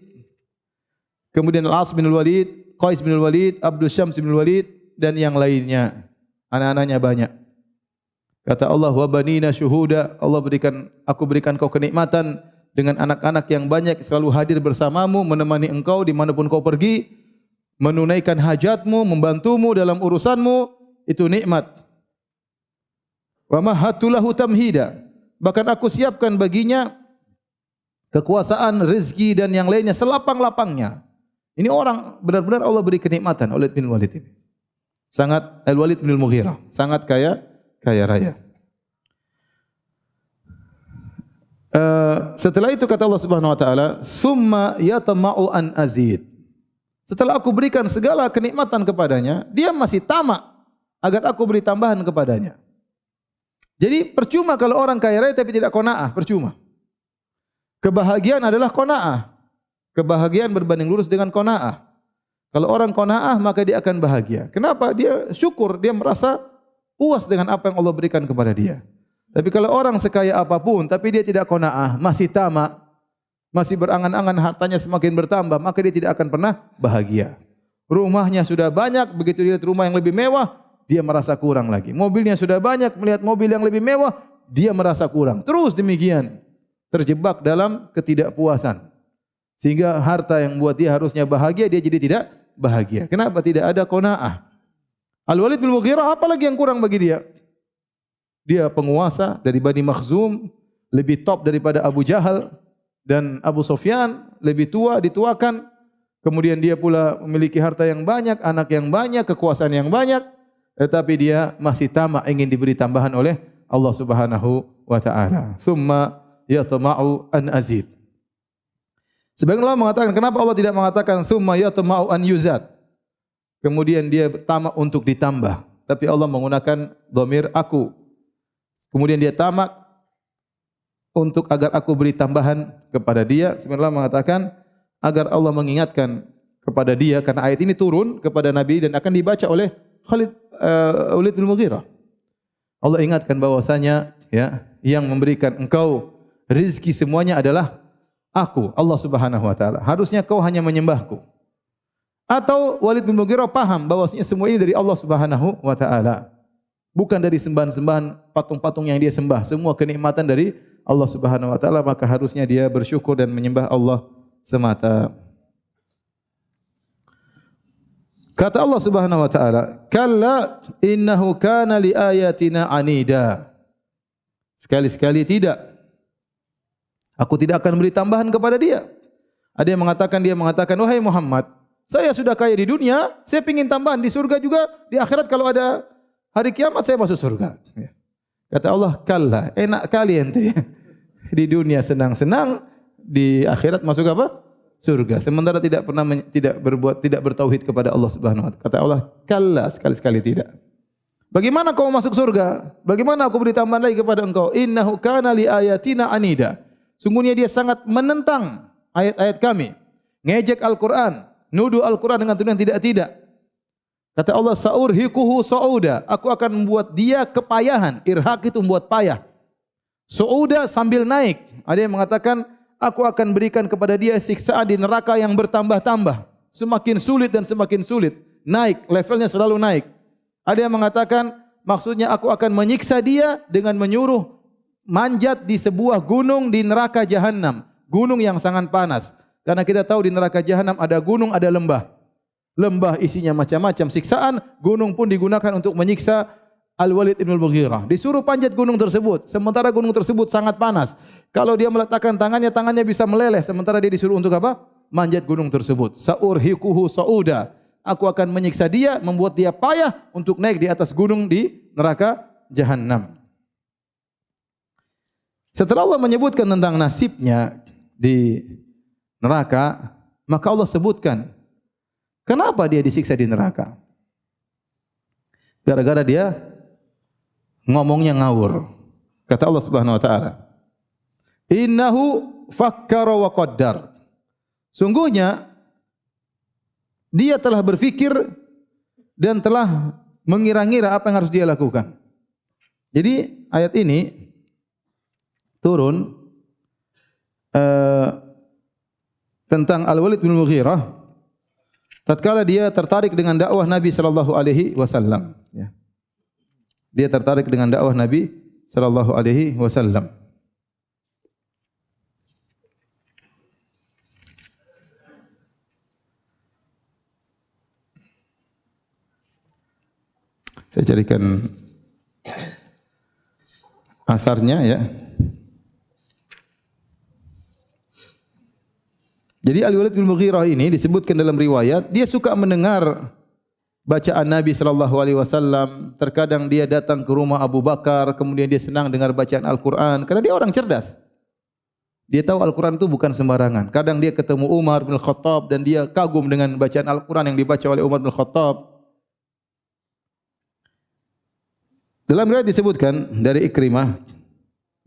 kemudian Al-As bin Walid, Qais bin Walid, Abdul Syams bin Walid, dan yang lainnya. Anak-anaknya banyak. Kata Allah, wa banina syuhuda, aku berikan kau kenikmatan dengan anak-anak yang banyak selalu hadir bersamamu, menemani engkau dimanapun kau pergi, menunaikan hajatmu, membantumu dalam urusanmu, itu nikmat. Wa mahattu lahu tamhida, bahkan aku siapkan baginya kekuasaan, rezeki dan yang lainnya selapang-lapangnya. Ini orang benar-benar Allah beri kenikmatan oleh bin Walid ini. Sangat Al-Walid bin Mughirah, sangat kaya raya. Setelah itu kata Allah Subhanahu wa taala, "Tsumma yatama'u an azid." Setelah aku berikan segala kenikmatan kepadanya, dia masih tamak agar aku beri tambahan kepadanya. Jadi percuma kalau orang kaya raya tapi tidak qanaah, percuma. Kebahagiaan adalah qanaah. Kebahagiaan berbanding lurus dengan qanaah. Kalau orang qanaah maka dia akan bahagia. Kenapa? Dia syukur, dia merasa puas dengan apa yang Allah berikan kepada dia. Tapi kalau orang sekaya apapun tapi dia tidak qanaah, masih tamak, masih berangan-angan hartanya semakin bertambah, maka dia tidak akan pernah bahagia. Rumahnya sudah banyak, begitu dia lihat rumah yang lebih mewah, dia merasa kurang lagi. Mobilnya sudah banyak, melihat mobil yang lebih mewah, dia merasa kurang. Terus demikian, terjebak dalam ketidakpuasan. Sehingga harta yang buat dia harusnya bahagia, dia jadi tidak bahagia. Kenapa? Tidak ada qanaah. Al-Walid bin Mughirah apalagi yang kurang bagi dia? Dia penguasa dari Bani Makhzum, lebih top daripada Abu Jahal dan Abu Sufyan, lebih tua, dituakan. Kemudian dia pula memiliki harta yang banyak, anak yang banyak, kekuasaan yang banyak, tetapi dia masih tamak ingin diberi tambahan oleh Allah Subhanahu wa taala. Tsumma yatama'u an azid. Sebagian ulama mengatakan, kenapa Allah tidak mengatakan tsumma yatama'u an yuzad? Kemudian dia tamak untuk ditambah, tapi Allah menggunakan dhamir aku. Kemudian dia tamak untuk agar aku beri tambahan kepada dia. Sebenarnya mengatakan agar Allah mengingatkan kepada dia, karena ayat ini turun kepada Nabi dan akan dibaca oleh Walid bin Mughirah. Allah ingatkan bahwasanya ya, yang memberikan engkau rezeki semuanya adalah aku, Allah Subhanahu wa taala. Harusnya kau hanya menyembahku. Atau Walid bin Mughirah paham bahwasanya semua ini dari Allah Subhanahu wa taala. Bukan dari sembahan-sembahan patung-patung yang dia sembah. Semua kenikmatan dari Allah Subhanahu wa taala, maka harusnya dia bersyukur dan menyembah Allah semata. Kata Allah Subhanahu wa taala, "Kalla innahu kana li ayatina anida." Sekali-sekali tidak. Aku tidak akan beri tambahan kepada dia. Ada yang mengatakan, "Wahai Muhammad, saya sudah kaya di dunia, saya ingin tambahan di surga juga, di akhirat kalau ada hari kiamat saya masuk surga." Kata Allah, "Kalla, enak kali ente. Di dunia senang-senang, di akhirat masuk apa? Surga. Sementara tidak pernah tidak bertauhid kepada Allah Subhanahu wa taala." Kata Allah, "Kalla, sekali-sekali tidak. Bagaimana kau masuk surga? Bagaimana aku beri tambahan lagi kepada engkau? Innahu kana li ayatina anida." Sungguhnya dia sangat menentang ayat-ayat kami, ngejek Al-Qur'an, nuduh Al-Qur'an dengan tuduhan tidak-tidak. Kata Allah, "Sa'urhiquhu sa'uda." Aku akan membuat dia kepayahan. Irhaq itu membuat payah. Sa'uda sambil naik. Ada yang mengatakan, aku akan berikan kepada dia siksaan di neraka yang bertambah-tambah. Semakin sulit dan semakin sulit. Naik, levelnya selalu naik. Ada yang mengatakan, maksudnya aku akan menyiksa dia dengan menyuruh manjat di sebuah gunung di neraka Jahannam. Gunung yang sangat panas. Karena kita tahu di neraka Jahannam ada gunung, ada lembah. Lembah isinya macam-macam siksaan, gunung pun digunakan untuk menyiksa Al-Walid bin Mughirah. Disuruh panjat gunung tersebut, sementara gunung tersebut sangat panas. Kalau dia meletakkan tangannya, tangannya bisa meleleh, sementara dia disuruh untuk apa? Manjat gunung tersebut. Sa'urhiquhu sa'uda. Aku akan menyiksa dia, membuat dia payah untuk naik di atas gunung di neraka Jahannam. Setelah Allah menyebutkan tentang nasibnya di neraka, maka Allah sebutkan kenapa dia disiksa di neraka. Gara-gara dia ngomongnya ngawur. Kata Allah Subhanahu wa taala, "Innahu fakkara wa qaddar." Sungguhnya dia telah berfikir dan telah mengira-ngira apa yang harus dia lakukan. Jadi ayat ini turun tentang Al-Walid bin Mughirah tatkala dia tertarik dengan dakwah Nabi sallallahu alaihi wasallam, ya. Dia tertarik dengan dakwah Nabi sallallahu alaihi wasallam. Saya carikan asarnya, ya. Jadi Al-Walid bin Mughirah ini disebutkan dalam riwayat, dia suka mendengar bacaan Nabi sallallahu alaihi wasallam. Terkadang dia datang ke rumah Abu Bakar, kemudian dia senang dengar bacaan Al-Qur'an karena dia orang cerdas. Dia tahu Al-Qur'an itu bukan sembarangan. Kadang dia ketemu Umar bin Khattab dan dia kagum dengan bacaan Al-Qur'an yang dibaca oleh Umar bin Khattab. Dalam riwayat disebutkan dari Ikrimah,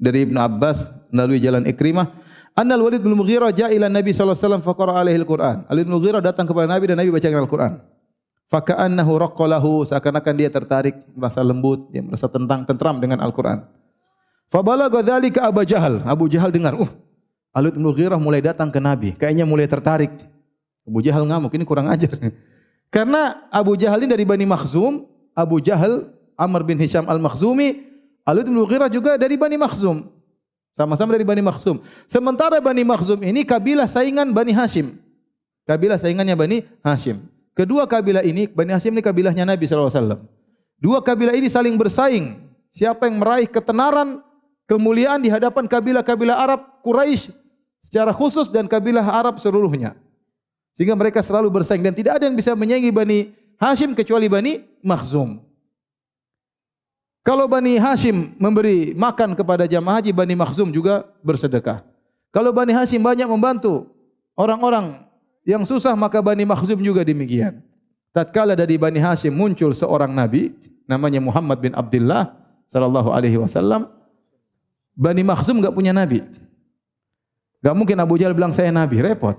dari Ibnu Abbas melalui jalan Ikrimah, Annal Walid bin Mughirah ja'a ila Nabi sallallahu alaihi wasallam faqara alaihi al-Qur'an. Walid bin Mughirah datang kepada Nabi dan Nabi bacakan Al-Qur'an. Faka'annahu raqqalahu, seakan-akan dia tertarik, merasa lembut, dia merasa tentram dengan Al-Qur'an. Fabalagha dzalika Abu Jahal. Abu Jahal dengar, Walid bin Mughirah mulai datang ke Nabi, kayaknya mulai tertarik. Abu Jahal ngamuk, ini kurang ajar. Karena Abu Jahal ini dari Bani Makhzum, Abu Jahal Amr bin Hisham Al-Makhzumi, Walid bin Mughirah juga dari Bani Makhzum. Sama-sama dari Bani Makhzum. Sementara Bani Makhzum ini kabilah saingan Bani Hashim. Kabilah saingannya Bani Hashim. Kedua kabilah ini, Bani Hashim ini kabilahnya Nabi sallallahu alaihi wasallam. Dua kabilah ini saling bersaing. Siapa yang meraih ketenaran, kemuliaan di hadapan kabilah-kabilah Arab Quraisy secara khusus dan kabilah Arab seluruhnya. Sehingga mereka selalu bersaing dan tidak ada yang bisa menyaingi Bani Hashim kecuali Bani Makhzum. Kalau Bani Hashim memberi makan kepada jamaah haji, Bani Makhzum juga bersedekah. Kalau Bani Hashim banyak membantu orang-orang yang susah, maka Bani Makhzum juga demikian. Tatkala dari Bani Hashim muncul seorang nabi namanya Muhammad bin Abdullah sallallahu alaihi wasallam, Bani Makhzum enggak punya nabi. Enggak mungkin Abu Jahal bilang saya nabi, repot.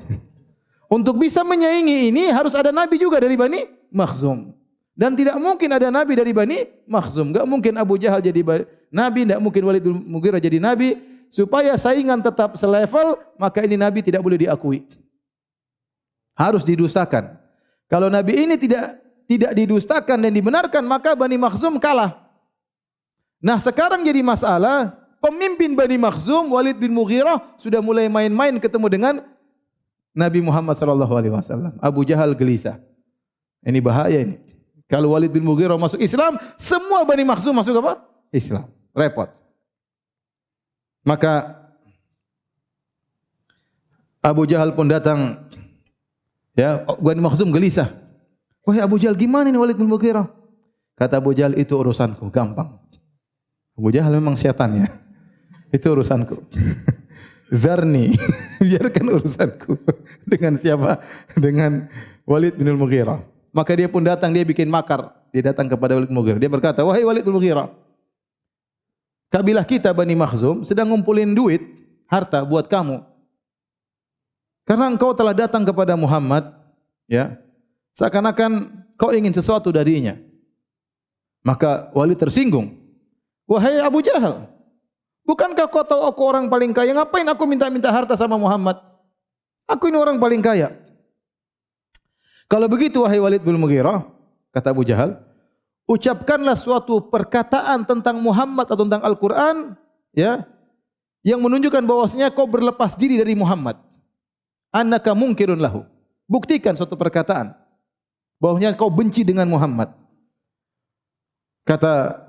Untuk bisa menyaingi ini harus ada nabi juga dari Bani Makhzum. Dan tidak mungkin ada nabi dari Bani Makhzum. Enggak mungkin Abu Jahal jadi nabi, enggak mungkin Walid bin Mughirah jadi nabi. Supaya saingan tetap selevel, maka ini nabi tidak boleh diakui. Harus didustakan. Kalau nabi ini tidak didustakan dan dibenarkan, maka Bani Makhzum kalah. Nah, sekarang jadi masalah, pemimpin Bani Makhzum Walid bin Mughirah sudah mulai main-main ketemu dengan Nabi Muhammad sallallahu alaihi wasallam. Abu Jahal gelisah. Ini bahaya ini. Kalau Walid bin Mughirah masuk Islam, semua Bani Makhzum masuk apa? Islam. Repot. Maka Abu Jahal pun datang. Ya, Bani Makhzum gelisah. Wahai Abu Jahal, gimana ini Walid bin Mughirah? Kata Abu Jahal, itu urusanku, gampang. Abu Jahal memang setan ya. Itu urusanku. Zarni, biarkan urusanku. Dengan siapa? Dengan Walid bin Mughirah. Maka dia pun datang, dia bikin makar. Dia datang kepada Walid bin Mughirah. Dia berkata, wahai Walid bin Mughirah, kabilah kita Bani Makhzum sedang ngumpulin duit, harta buat kamu. Karena engkau telah datang kepada Muhammad, ya, seakan-akan kau ingin sesuatu darinya. Maka Walid tersinggung. Wahai Abu Jahal, bukankah kau tahu aku orang paling kaya? Ngapain aku minta-minta harta sama Muhammad? Aku ini orang paling kaya. Kalau begitu wahai Walid bin Mughirah, kata Abu Jahal, ucapkanlah suatu perkataan tentang Muhammad atau tentang Al-Qur'an, ya, yang menunjukkan bahwasanya kau berlepas diri dari Muhammad. Annaka munkirun lahu. Buktikan suatu perkataan bahwasanya kau benci dengan Muhammad. Kata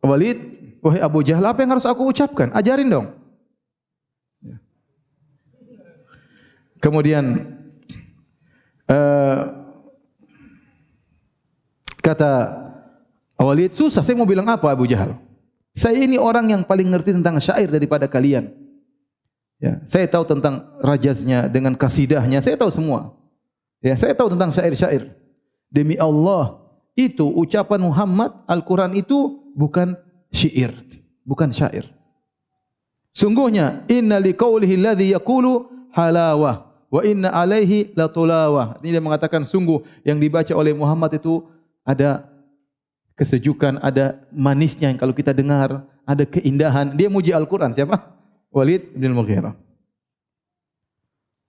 Walid, wahai Abu Jahal, apa yang harus aku ucapkan? Ajarin dong. Kemudian kata Walid, susah, saya mau bilang apa Abu Jahal? Saya ini orang yang paling ngerti tentang syair daripada kalian. Ya, saya tahu tentang rajaznya dengan kasidahnya, saya tahu semua. Ya, saya tahu tentang syair-syair. Demi Allah, itu ucapan Muhammad, Al-Quran itu bukan syair, bukan syair. Sungguhnya inna liqaulihi alladhi yaqulu halawah wa inna alaihi latulawah. Ini dia mengatakan sungguh yang dibaca oleh Muhammad itu ada kesejukan, ada manisnya yang kalau kita dengar, ada keindahan. Dia muji Al-Quran. Siapa? Walid bin Mughirah.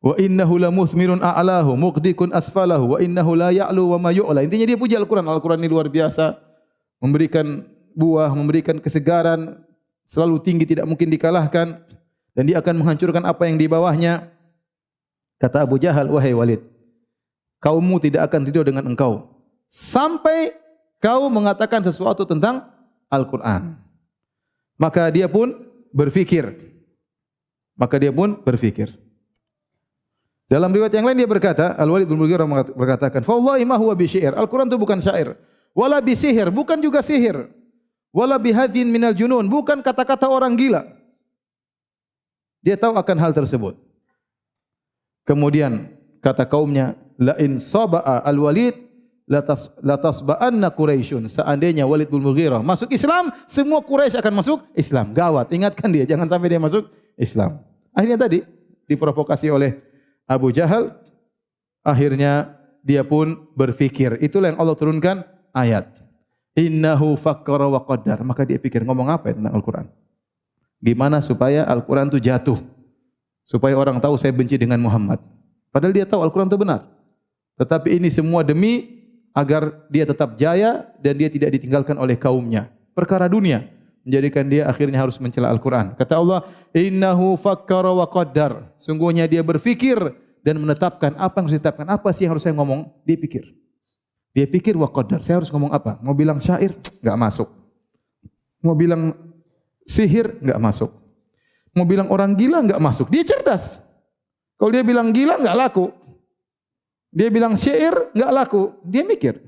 Wa innahu lamuthmirun a'lahu muqdikun asfalahu wa innahu la ya'lu wa ma yu'la. Intinya dia puji Al-Quran. Al-Quran ini luar biasa, memberikan buah, memberikan kesegaran, selalu tinggi, tidak mungkin dikalahkan, dan dia akan menghancurkan apa yang di bawahnya. Kata Abu Jahal, wahai Walid, kaummu tidak akan ridho dengan engkau sampai kau mengatakan sesuatu tentang Al-Quran. Maka dia pun berfikir. Dalam riwayat yang lain dia berkata, Al-Walid bin Mughirah berkatakan, "Wallahi ma huwa bisyair." Al-Quran itu bukan syair. Wala bisihir, bukan juga sihir. Wala bihadin minal junun, bukan kata-kata orang gila. Dia tahu akan hal tersebut. Kemudian kata kaumnya, la in saba'a al-Walid latasba'anna Quraisyun. Seandainya Walid bin Mughirah masuk Islam, semua Quraisy akan masuk Islam. Gawat, ingatkan dia jangan sampai dia masuk Islam. Akhirnya tadi diprovokasi oleh Abu Jahal, akhirnya dia pun berfikir. Itulah yang Allah turunkan ayat. Innahu fakkara wa qaddar. Maka dia pikir ngomong apa ya tentang Al-Quran? Gimana supaya Al-Quran itu jatuh? Supaya orang tahu saya benci dengan Muhammad. Padahal dia tahu Al-Quran itu benar. Tetapi ini semua demi agar dia tetap jaya dan dia tidak ditinggalkan oleh kaumnya. Perkara dunia menjadikan dia akhirnya harus mencela Al-Quran. Kata Allah, innahu fakkara wa qaddar. Sungguhnya dia berfikir dan menetapkan apa yang harus ditetapkan. Apa sih yang harus saya ngomong? Dia pikir. Dia pikir wa qaddar. Saya harus ngomong apa? Mau bilang syair? Enggak masuk. Mau bilang sihir? Enggak masuk. Mau bilang orang gila? Enggak masuk. Dia cerdas. Kalau dia bilang gila enggak laku. Dia bilang syair enggak laku. Dia mikir.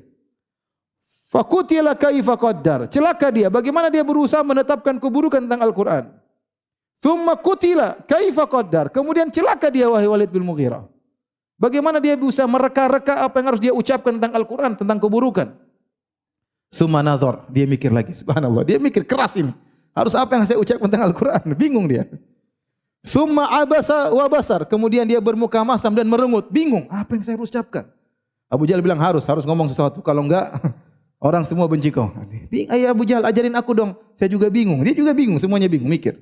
Fakutila kaifa qaddar. Celaka dia. Bagaimana dia berusaha menetapkan keburukan tentang Al-Quran. Thumma kutila kaifa qaddar. Kemudian celaka dia wahai Walid bin Mughirah. Bagaimana dia bisa mereka-reka apa yang harus dia ucapkan tentang Al-Quran, tentang keburukan. Thumma nazar. Dia mikir lagi. Subhanallah. Dia mikir keras ini. Harus apa yang saya ucapkan tentang Al-Quran. Bingung dia. Thumma abasa wa basar. Kemudian dia bermuka masam dan merengut. Bingung. Apa yang saya harus ucapkan? Abu Jahal bilang harus ngomong sesuatu. Kalau enggak, orang semua benci kau. Ayah Abu Jahal, ajarin aku dong. Saya juga bingung. Dia juga bingung. Semuanya bingung. Mikir.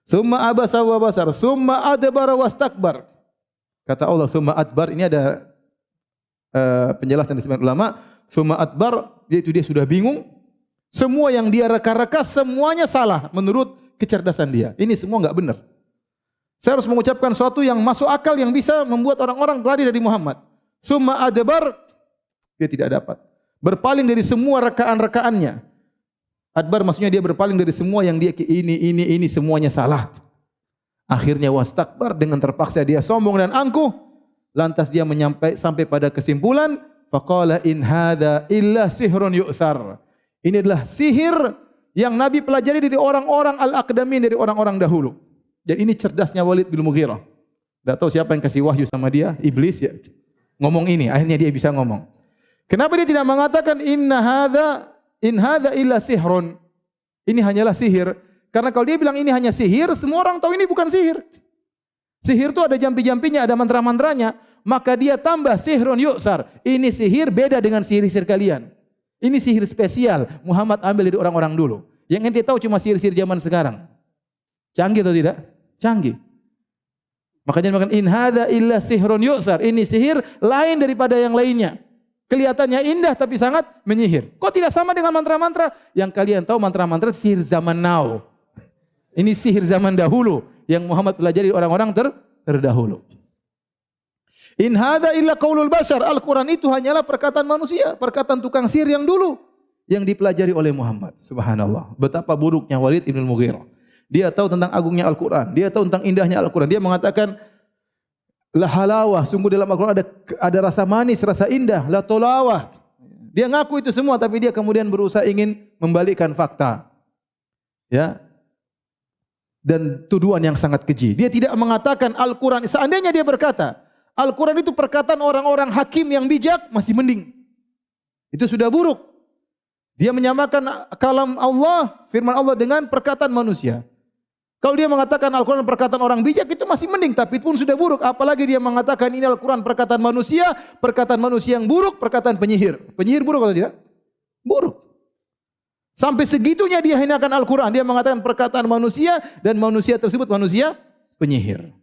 Thumma abasa wa basar. Thumma adbara wastakbar. Kata Allah, thumma adbar. Ini ada penjelasan dari sebagian ulama. Thumma adbar, yaitu dia sudah bingung. Semua yang dia reka-reka, semuanya salah menurut kecerdasan dia. Ini semua enggak benar. Saya harus mengucapkan sesuatu yang masuk akal, yang bisa membuat orang-orang lari dari Muhammad. Thumma adbar, dia tidak dapat. Berpaling dari semua rekaan-rekaannya. Adbar maksudnya dia berpaling dari semua yang dia ini semuanya salah. Akhirnya wastakbar, dengan terpaksa dia sombong dan angkuh. Lantas dia sampai pada kesimpulan, faqala in hadza illa sihrun yu'thar. Ini adalah sihir yang Nabi pelajari dari orang-orang al-aqdamin, dari orang-orang dahulu. Dan ini cerdasnya Walid bin Mughirah. Enggak tahu siapa yang kasih wahyu sama dia, iblis ya. Ngomong ini, akhirnya dia bisa ngomong. Kenapa dia tidak mengatakan in hadza illa sihrun? Ini hanyalah sihir. Karena kalau dia bilang ini hanya sihir, semua orang tahu ini bukan sihir. Sihir itu ada jampi-jampinya, ada mantra-mantranya. Maka dia tambah sihrun yu'sar. Ini sihir beda dengan sihir-sihir kalian. Ini sihir spesial. Muhammad ambil dari orang-orang dulu. Yang ente tahu cuma sihir-sihir zaman sekarang. Canggih atau tidak? Canggih. Makanya makan in hadza illa sihrun yu'sar. Ini sihir lain daripada yang lainnya. Kelihatannya indah tapi sangat menyihir. Kok tidak sama dengan mantra-mantra? Yang kalian tahu mantra-mantra sihir zaman now. Ini sihir zaman dahulu yang Muhammad pelajari orang-orang terdahulu. In hadza illa qaulul bashar. Al-Quran itu hanyalah perkataan manusia, perkataan tukang sihir yang dulu yang dipelajari oleh Muhammad. Subhanallah. Betapa buruknya Walid bin Mughirah. Dia tahu tentang agungnya Al-Quran. Dia tahu tentang indahnya Al-Quran. Dia mengatakan, la halawah, sungguh dalam Al-Quran ada rasa manis, rasa indah. La tolawah. Dia ngaku itu semua, tapi dia kemudian berusaha ingin membalikkan fakta. Ya. Dan tuduhan yang sangat keji. Dia tidak mengatakan Al-Quran. Seandainya dia berkata, Al-Quran itu perkataan orang-orang hakim yang bijak, masih mending. Itu sudah buruk. Dia menyamakan kalam Allah, firman Allah dengan perkataan manusia. Kalau dia mengatakan Al-Quran perkataan orang bijak itu masih mending, tapi pun sudah buruk. Apalagi dia mengatakan ini Al-Quran perkataan manusia yang buruk, perkataan penyihir. Penyihir buruk atau tidak? Buruk. Sampai segitunya dia hinakan Al-Quran. Dia mengatakan perkataan manusia dan manusia tersebut manusia penyihir.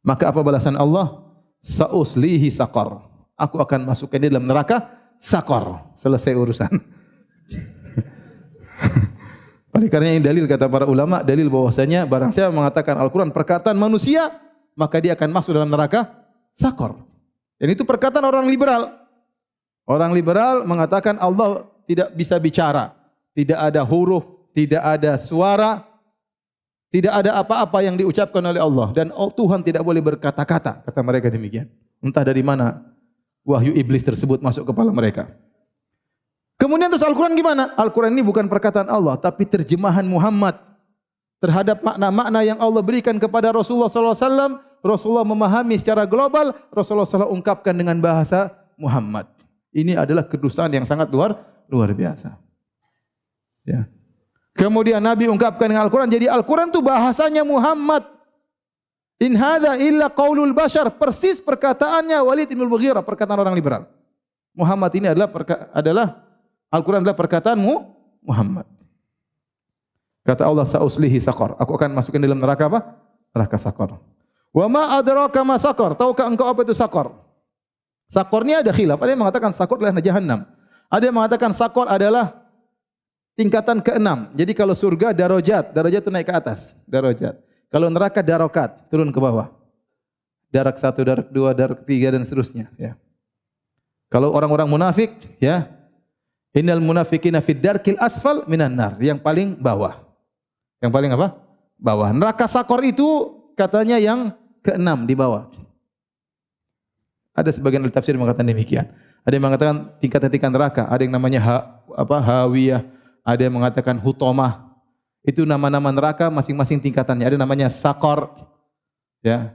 Maka apa balasan Allah? Sa'uslihi saqar. Aku akan masukkan dia dalam neraka saqar. Selesai urusan. Oleh karena ini dalil kata para ulama, dalil bahwasanya barang siapa mengatakan Al-Quran perkataan manusia, maka dia akan masuk dalam neraka saqar. Dan itu perkataan orang liberal. Orang liberal mengatakan Allah tidak bisa bicara, tidak ada huruf, tidak ada suara, tidak ada apa-apa yang diucapkan oleh Allah, dan Tuhan tidak boleh berkata-kata, kata mereka demikian. Entah dari mana wahyu iblis tersebut masuk kepala mereka. Kemudian terus Al-Quran gimana? Al-Quran ini bukan perkataan Allah, tapi terjemahan Muhammad terhadap makna-makna yang Allah berikan kepada Rasulullah SAW. Rasulullah memahami secara global, Rasulullah SAW ungkapkan dengan bahasa Muhammad. Ini adalah kedustaan yang sangat luar biasa. Ya. Kemudian Nabi ungkapkan dengan Al-Quran, jadi Al-Quran itu bahasanya Muhammad. In hadza illa qaulul bashar, persis perkataannya Walid bin Mughirah, perkataan orang liberal. Muhammad ini adalah Al-Quran adalah perkataanmu Muhammad. Kata Allah, sa'uslihi saqar. Aku akan masukkan dalam neraka apa? Neraka saqar. Wa ma adraka ma saqar? Tahukah engkau apa itu saqar? Saqar ini ada khilaf. Ada yang mengatakan saqar adalah jahannam. Ada yang mengatakan saqar adalah tingkatan ke-6. Jadi kalau surga darajat itu naik ke atas, darajat. Kalau neraka darokat, turun ke bawah. Darak 1, darak 2, darak 3 dan seterusnya, ya. Kalau orang-orang munafik, ya, innal munafiqina fid darkil asfal minan nar, yang paling bawah. Yang paling apa? Bawah. Neraka saqar itu katanya yang ke-6 di bawah. Ada sebagian ahli tafsir mengatakan demikian. Ada yang mengatakan tingkatan-tingkatan neraka, ada yang namanya hawiyah, ada yang mengatakan hutomah. Itu nama-nama neraka masing-masing tingkatannya. Ada namanya saqar. Ya.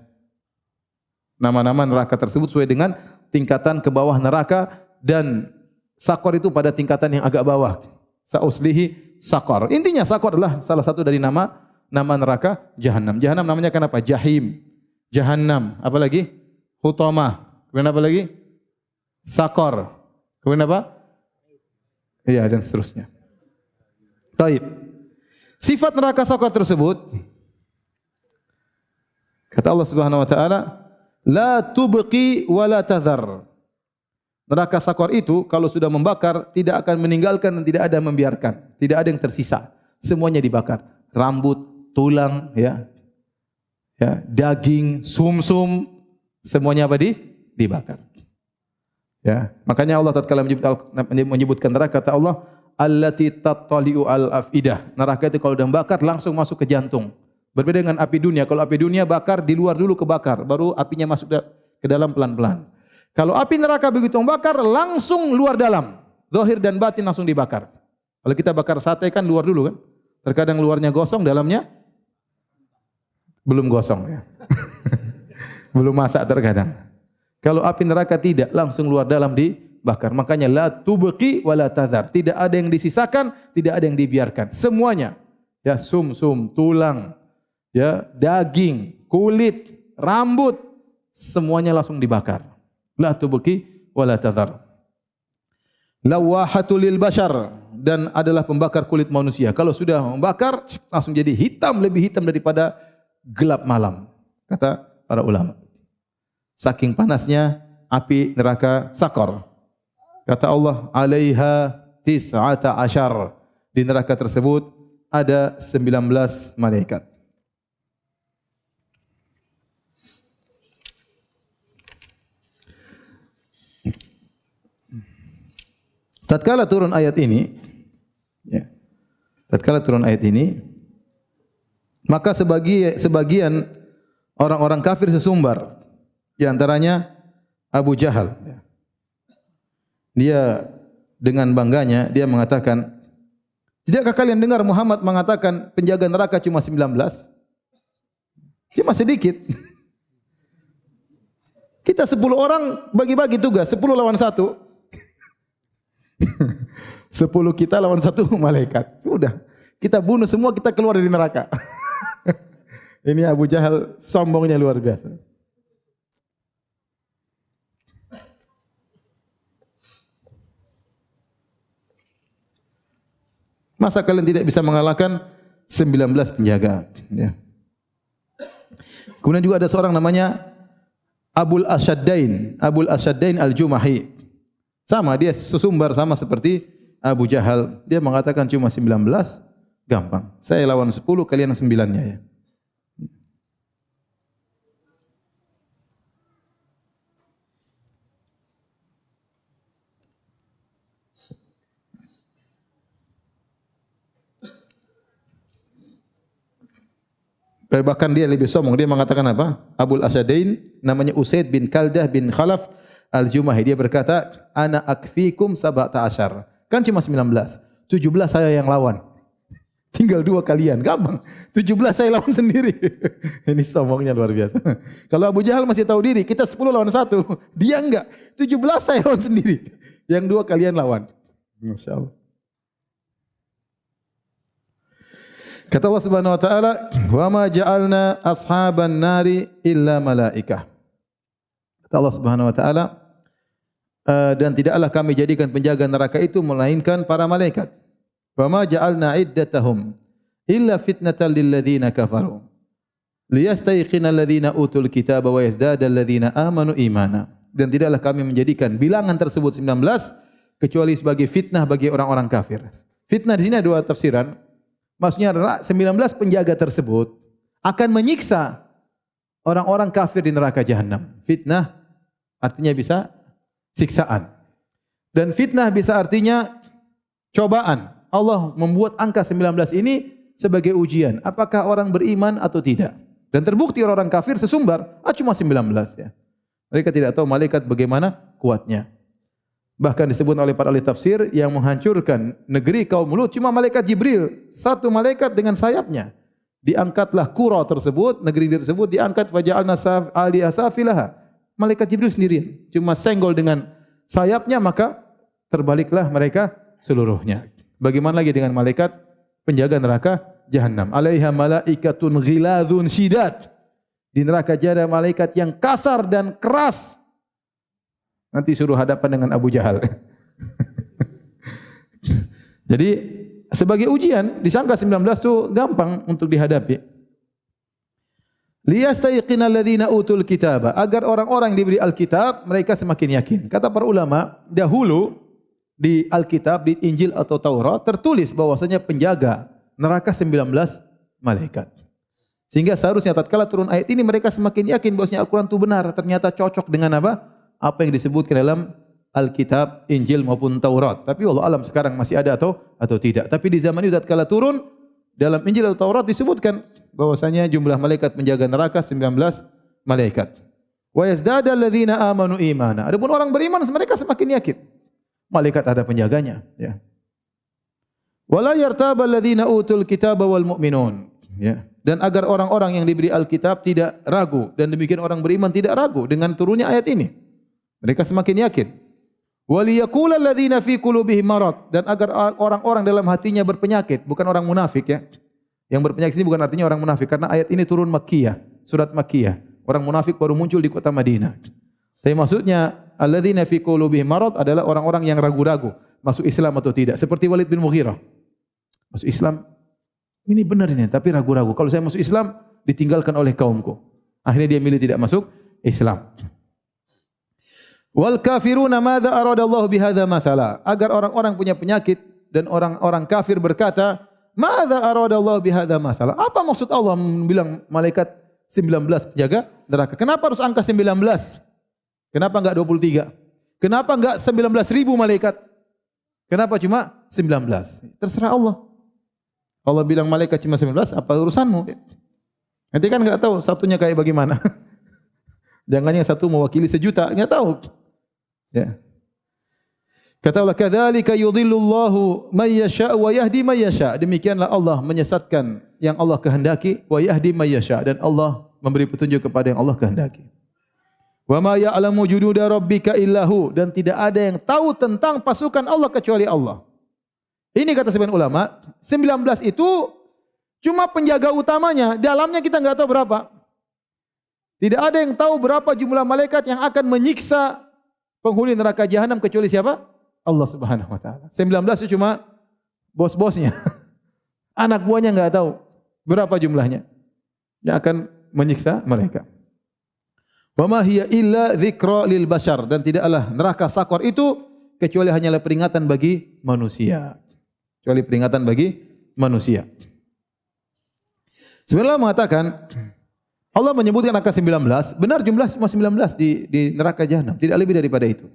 Nama-nama neraka tersebut sesuai dengan tingkatan ke bawah neraka, dan saqar itu pada tingkatan yang agak bawah. Sa'uslihi saqar. Intinya saqar adalah salah satu dari nama neraka Jahannam. Jahannam namanya kenapa? Jahim, Jahannam. Apa lagi? Hutomah. Kemudian apa lagi? Saqar. Kemudian apa? Iya, dan seterusnya. Taib. Sifat neraka saqar tersebut, kata Allah Subhanahu wa taala, la tubqi wa la tadhar. Neraka saqar itu kalau sudah membakar tidak akan meninggalkan dan tidak ada membiarkan, tidak ada yang tersisa. Semuanya dibakar. Rambut, tulang, ya, daging, sumsum, semuanya apa dibakar. Ya, makanya Allah tatkala menyebutkan neraka, kata Allah, allati tattali'u al-afidah. Neraka itu kalau sudah membakar langsung masuk ke jantung. Berbeda dengan api dunia. Kalau api dunia bakar di luar dulu kebakar, baru apinya masuk ke dalam pelan-pelan. Kalau api neraka begitu membakar langsung luar dalam, zahir dan batin langsung dibakar. Kalau kita bakar sate kan luar dulu kan? Terkadang luarnya gosong, dalamnya belum gosong, ya. Belum masak terkadang. Kalau api neraka tidak, langsung luar dalam dibakar. Makanya la tubqi wa la tadhar. Tidak ada yang disisakan, tidak ada yang dibiarkan. Semuanya, ya, sumsum, tulang, ya, daging, kulit, rambut, semuanya langsung dibakar. La tubqi wa la tadhar. Lawahatul lil bashar, dan adalah pembakar kulit manusia. Kalau sudah membakar langsung jadi hitam, lebih hitam daripada gelap malam, kata para ulama. Saking panasnya api neraka saqar. Kata Allah, alaiha tis'ata asyar. Di neraka tersebut ada 19 malaikat. Tatkala turun ayat ini, ya, maka sebagian orang-orang kafir sesumbar, di antaranya Abu Jahal. Dia dengan bangganya dia mengatakan, tidakkah kalian dengar Muhammad mengatakan penjaga neraka cuma 19? Cuma sedikit. Kita 10 orang bagi-bagi tugas, 10 lawan 1. 10 kita lawan 1 malaikat. Sudah. Kita bunuh semua, kita keluar dari neraka. Ini Abu Jahal sombongnya luar biasa. Masa kalian tidak bisa mengalahkan 19 penjaga? Ya. Kemudian juga ada seorang namanya Abul Asyaddain Al-Jumahi. Sama, dia sesumbar sama seperti Abu Jahal. Dia mengatakan cuma 19, gampang. Saya lawan 10, kalian 9-nya ya. Bahkan dia lebih sombong. Dia mengatakan apa? Abul Asyadain namanya Usaid bin Kaldah bin Khalaf Al-Jumahi. Dia berkata, "Ana akfikum 17." Kan cuma 19. 17 saya yang lawan. Tinggal 2 kalian. Gampang. 17 saya lawan sendiri. Ini sombongnya luar biasa. Kalau Abu Jahal masih tahu diri, kita 10 lawan 1. Dia enggak. 17 saya lawan sendiri. Yang 2 kalian lawan. Masya Allah. Kata Allah Subhanahu wa taala, "Wa ma ja'alna ashaban nari illa malaikah." Kata Allah Subhanahu wa taala, dan tidaklah kami jadikan penjaga neraka itu melainkan para malaikat. "Wa ma ja'alna iddatahum illa fitnatan lil ladzina kafaru liyastayqina alladhina utul kitaba wa yazdada alladhina amanu imana." Dan tidaklah kami menjadikan bilangan tersebut 19 kecuali sebagai fitnah bagi orang-orang kafir. Fitnah di sini ada 2 tafsiran. Maksudnya 19 penjaga tersebut akan menyiksa orang-orang kafir di neraka jahanam. Fitnah artinya bisa siksaan. Dan fitnah bisa artinya cobaan. Allah membuat angka 19 ini sebagai ujian. Apakah orang beriman atau tidak? Dan terbukti orang kafir sesumbar, cuma 19 ya. Mereka tidak tahu malaikat bagaimana kuatnya. Bahkan disebut oleh para ahli tafsir yang menghancurkan negeri kaum Lut cuma malaikat Jibril, 1 malaikat dengan sayapnya. Diangkatlah qura tersebut, negeri tersebut diangkat faja'alna aliha safilaha. Malaikat Jibril sendirian, cuma senggol dengan sayapnya maka terbaliklah mereka seluruhnya. Bagaimana lagi dengan malaikat penjaga neraka jahanam? Alaiha malaikatun ghiladzun syidad. Di neraka ada malaikat yang kasar dan keras. Nanti suruh hadapan dengan Abu Jahal. Jadi sebagai ujian, disangka 19 itu gampang untuk dihadapi. Liyastayqina alladhina utul kitaba, agar orang-orang yang diberi Alkitab mereka semakin yakin. Kata para ulama, dahulu di Alkitab, di Injil atau Taurat tertulis bahwasanya penjaga neraka 19 malaikat. Sehingga seharusnya tatkala turun ayat ini mereka semakin yakin bahwasanya Al-Qur'an itu benar, ternyata cocok dengan apa yang disebutkan dalam Alkitab, Injil maupun Taurat. Tapi wallahu alam sekarang masih ada atau tidak. Tapi di zaman itu tatkala turun dalam Injil atau Taurat disebutkan bahwasanya jumlah malaikat penjaga neraka 19 malaikat. Wa yazdada alladhina amanu imana. Adapun orang beriman mereka semakin yakin malaikat ada penjaganya, ya. Wala yartaba alladhina utul kitaba wal mu'minun, ya. Dan agar orang-orang yang diberi Alkitab tidak ragu, dan demikian orang beriman tidak ragu dengan turunnya ayat ini. Mereka semakin yakin. Waliyaqula alladhina fi qulubihim marad, dan agar orang-orang dalam hatinya berpenyakit, bukan orang munafik ya. Yang berpenyakit ini bukan artinya orang munafik karena ayat ini turun Makkiyah, surat Makkiyah. Orang munafik baru muncul di kota Madinah. Tapi maksudnya alladzina fi qulubihim marad adalah orang-orang yang ragu-ragu masuk Islam atau tidak, seperti Walid bin Mughirah. Masuk Islam ini benar ini, tapi ragu-ragu. Kalau saya masuk Islam ditinggalkan oleh kaumku. Akhirnya dia milih tidak masuk Islam. Wal kafiruna madza aradallahu bihadza mathala, agar orang-orang punya penyakit dan orang-orang kafir berkata, madza aradallahu bihadza mathala? Apa maksud Allah bilang malaikat 19 penjaga neraka? Kenapa harus angka 19? Kenapa enggak 23? Kenapa enggak 19.000 malaikat? Kenapa cuma 19? Terserah Allah. Allah bilang malaikat cuma 19, apa urusanmu? Nanti kan enggak tahu satunya kayak bagaimana. Jangan yang satu mewakili 1 juta, enggak tahu. Ya. Kata Allah, kadzalika yudhillullahu may yasha' wa yahdi may yasha'. Demikianlah Allah menyesatkan yang Allah kehendaki, wa yahdi may yasha', dan Allah memberi petunjuk kepada yang Allah kehendaki. Wa ma ya'lamu junuda rabbika illahu, dan tidak ada yang tahu tentang pasukan Allah kecuali Allah. Ini kata sebagian ulama, 19 itu cuma penjaga utamanya, dalamnya kita enggak tahu berapa. Tidak ada yang tahu berapa jumlah malaikat yang akan menyiksa penghuni neraka jahanam kecuali siapa? Allah Subhanahu wa taala. 19 itu cuma bos-bosnya. Anak buahnya enggak tahu berapa jumlahnya yang akan menyiksa mereka. Wa ma hiya illa dzikra lil bashar, dan tidaklah neraka Sakor itu kecuali hanyalah peringatan bagi manusia. Kecuali peringatan bagi manusia. Sebenarnya mengatakan Allah menyebutkan angka 19, benar jumlah cuma 19 di neraka jahanam, tidak lebih daripada itu.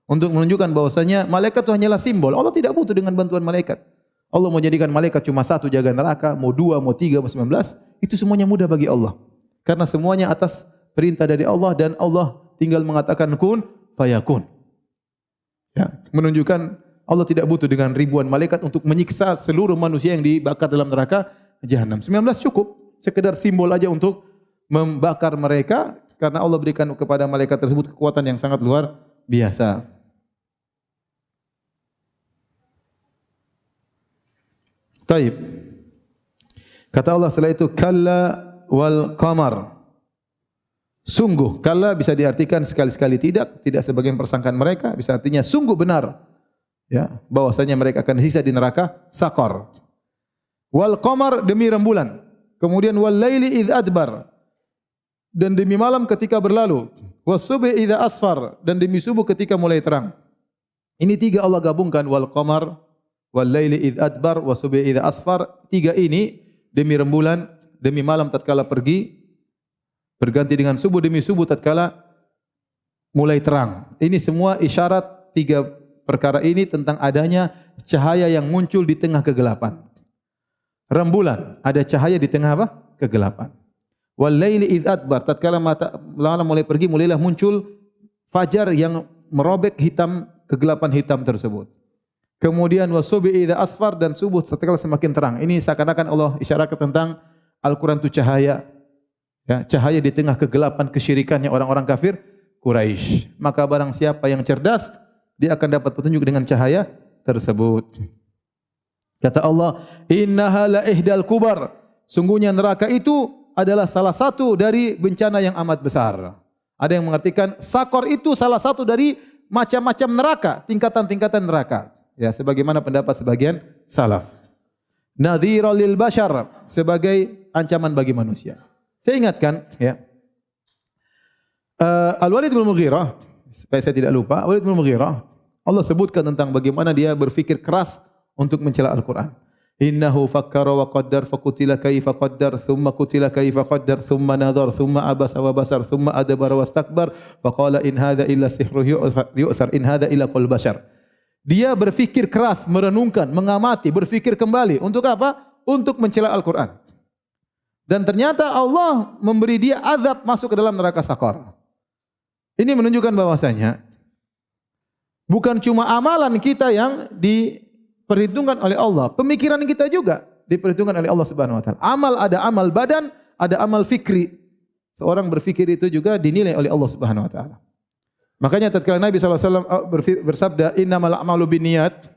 Untuk menunjukkan bahwasanya malaikat itu hanyalah simbol. Allah tidak butuh dengan bantuan malaikat. Allah mau jadikan malaikat cuma satu jaga neraka, mau dua, mau tiga, mau 19, itu semuanya mudah bagi Allah. Karena semuanya atas perintah dari Allah dan Allah tinggal mengatakan kun fayakun. Ya, menunjukkan Allah tidak butuh dengan ribuan malaikat untuk menyiksa seluruh manusia yang dibakar dalam neraka jahanam. 19 cukup, sekedar simbol aja untuk membakar mereka karena Allah berikan kepada malaikat tersebut kekuatan yang sangat luar biasa. Taib. Kata Allah setelah itu kalla wal qamar. Sungguh, kalla bisa diartikan sekali-sekali tidak sebagian persangkaan mereka, bisa artinya sungguh benar. Ya, bahwasanya mereka akan disiksa di neraka Sakor. Wal qamar, demi rembulan. Kemudian wal laili idz adbar, dan demi malam ketika berlalu. Was subhi idza asfar, dan demi subuh ketika mulai terang. Ini tiga Allah gabungkan, wal qamar, wal laili idz adbar, was subhi idza asfar. Tiga ini demi rembulan, demi malam tatkala pergi, berganti dengan subuh, demi subuh tatkala mulai terang. Ini semua isyarat tiga perkara ini tentang adanya cahaya yang muncul di tengah kegelapan. Rembulan, ada cahaya di tengah apa? Kegelapan. Wal laili idz adbar, tatkala malam mulai pergi, mulailah muncul fajar yang merobek hitam kegelapan hitam tersebut. Kemudian wasubhi idza asfar, dan subuh tatkala semakin terang. Ini seakan-akan Allah isyaratkan tentang Al-Qur'an itu cahaya. Ya, cahaya di tengah kegelapan kesyirikannya orang-orang kafir Quraisy. Maka barang siapa yang cerdas, dia akan dapat petunjuk dengan cahaya tersebut. Kata Allah, innaha la ihdal kubar. Sungguhnya neraka itu adalah salah satu dari bencana yang amat besar. Ada yang mengartikan Sakor itu salah satu dari macam-macam neraka, tingkatan-tingkatan neraka. Ya, sebagaimana pendapat sebagian salaf. Nadhira lil bashar, sebagai ancaman bagi manusia. Saya ingatkan, ya, Al-Walid bin Mughirah, supaya saya tidak lupa, Al-Walid bin Mughirah, Allah sebutkan tentang bagaimana dia berfikir keras untuk mencela Al-Quran. Innahu fakkara wa qaddar fakutila kaifa qaddar thumma kutila kaifa qaddar thumma nadhar thumma abasa wa basar thumma adbara wastakbar faqala in hadza illa sihrun yu'thar in hadza illa qaul bashar. Dia berfikir keras, merenungkan, mengamati, berfikir kembali untuk apa? Untuk mencela Al-Quran. Dan ternyata Allah memberi dia azab masuk ke dalam neraka Sakor. Ini menunjukkan bahwasanya bukan cuma amalan kita yang diperhitungkan oleh Allah, pemikiran kita juga diperhitungkan oleh Allah Subhanahu wa taala. Amal, ada amal badan, ada amal fikri. Seorang berfikir itu juga dinilai oleh Allah Subhanahu wa taala. Makanya tatkala Nabi SAW bersabda innamal a'malu binniyat,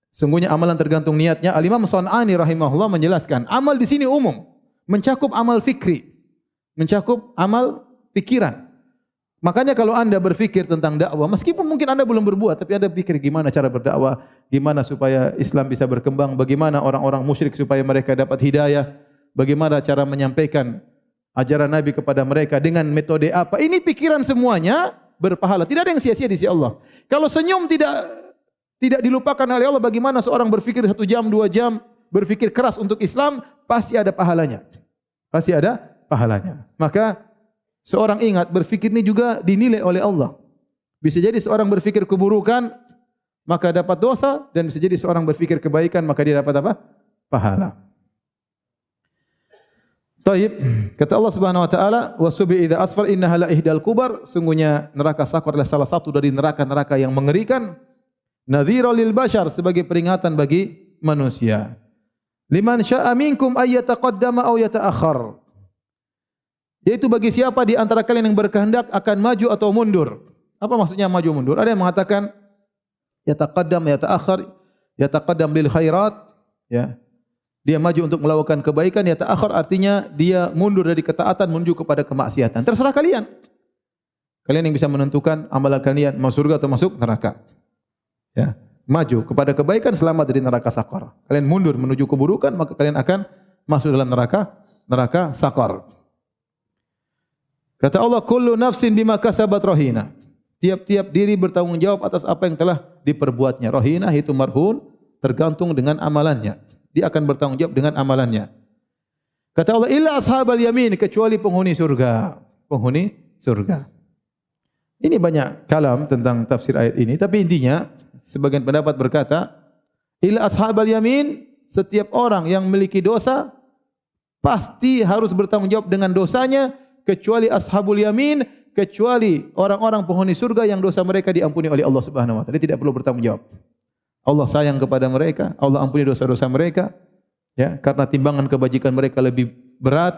sungguhnya amalan tergantung niatnya. Al-Imam Shon'ani rahimahullah menjelaskan, amal di sini umum, mencakup amal fikri, mencakup amal pikiran. Makanya kalau Anda berfikir tentang dakwah, meskipun mungkin Anda belum berbuat, tapi Anda pikir gimana cara berdakwah, gimana supaya Islam bisa berkembang, bagaimana orang-orang musyrik supaya mereka dapat hidayah, bagaimana cara menyampaikan ajaran Nabi kepada mereka dengan metode apa. Ini pikiran semuanya berpahala. Tidak ada yang sia-sia di sisi Allah. Kalau senyum tidak dilupakan oleh Allah, bagaimana seorang berfikir 1 jam, 2 jam, berfikir keras untuk Islam, pasti ada pahalanya. Pasti ada pahalanya. Maka seorang ingat, berfikir ini juga dinilai oleh Allah. Bisa jadi seorang berfikir keburukan, maka dapat dosa, dan bisa jadi seorang berfikir kebaikan, maka dia dapat apa? Pahala. Taib, kata Allah Subhanahu wa taala, "Wasubhi idza asfar innaha la ihdal kubar." Sungguhnya neraka Sakor adalah salah satu dari neraka-neraka yang mengerikan. Nadhira lil bashar, sebagai peringatan bagi manusia. Liman syaa'a minkum ay yataqaddama aw yata'akhkhar. Yaitu bagi siapa di antara kalian yang berkehendak akan maju atau mundur. Apa maksudnya maju mundur? Ada yang mengatakan yataqaddam yata'akhkhar, yataqaddam bil khairat, ya. Dia maju untuk melakukan kebaikan, yata'akhir artinya dia mundur dari ketaatan menuju kepada kemaksiatan. Terserah kalian. Kalian yang bisa menentukan amalan kalian masuk surga atau masuk neraka. Ya, maju kepada kebaikan, selamat dari neraka sakar. Kalian mundur menuju keburukan, maka kalian akan masuk dalam neraka sakar. Kata Allah, kullu nafsin bima kasabat rahina. Tiap-tiap diri bertanggung jawab atas apa yang telah diperbuatnya. Rahina itu marhun, tergantung dengan amalannya. Dia akan bertanggung jawab dengan amalannya. Kata Allah, illa ashabal yamin, kecuali penghuni surga. Penghuni surga. Ini banyak kalam tentang tafsir ayat ini, tapi intinya sebagian pendapat berkata, illa ashabal yamin, setiap orang yang memiliki dosa pasti harus bertanggung jawab dengan dosanya, kecuali ashabul yamin, kecuali orang-orang penghuni surga yang dosa mereka diampuni oleh Allah Subhanahu wa taala. Dia tidak perlu bertanggung jawab. Allah sayang kepada mereka, Allah ampuni dosa-dosa mereka, ya, karena timbangan kebajikan mereka lebih berat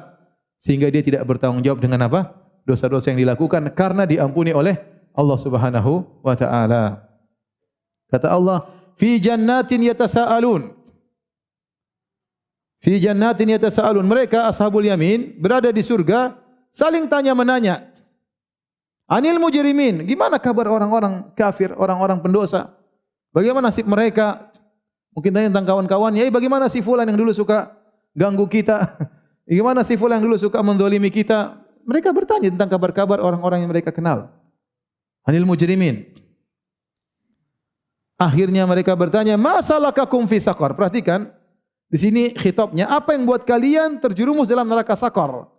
sehingga dia tidak bertanggung jawab dengan apa? Dosa-dosa yang dilakukan karena diampuni oleh Allah Subhanahu wa taala. Kata Allah, fi jannatin yatasaalun. Fi jannatin yatasaalun. Mereka ashabul yamin berada di surga saling tanya-menanya. Anil mujrimin, gimana kabar orang-orang kafir, orang-orang pendosa? Bagaimana nasib mereka? Mungkin tanya tentang kawan-kawannya, bagaimana si fulan yang dulu suka ganggu kita? Bagaimana si fulan yang dulu suka mendolimi kita? Mereka bertanya tentang kabar-kabar orang-orang yang mereka kenal. Anil mujrimin. Akhirnya mereka bertanya, masalakakum fi sakar. Perhatikan, di sini khitabnya, apa yang buat kalian terjerumus dalam neraka sakar?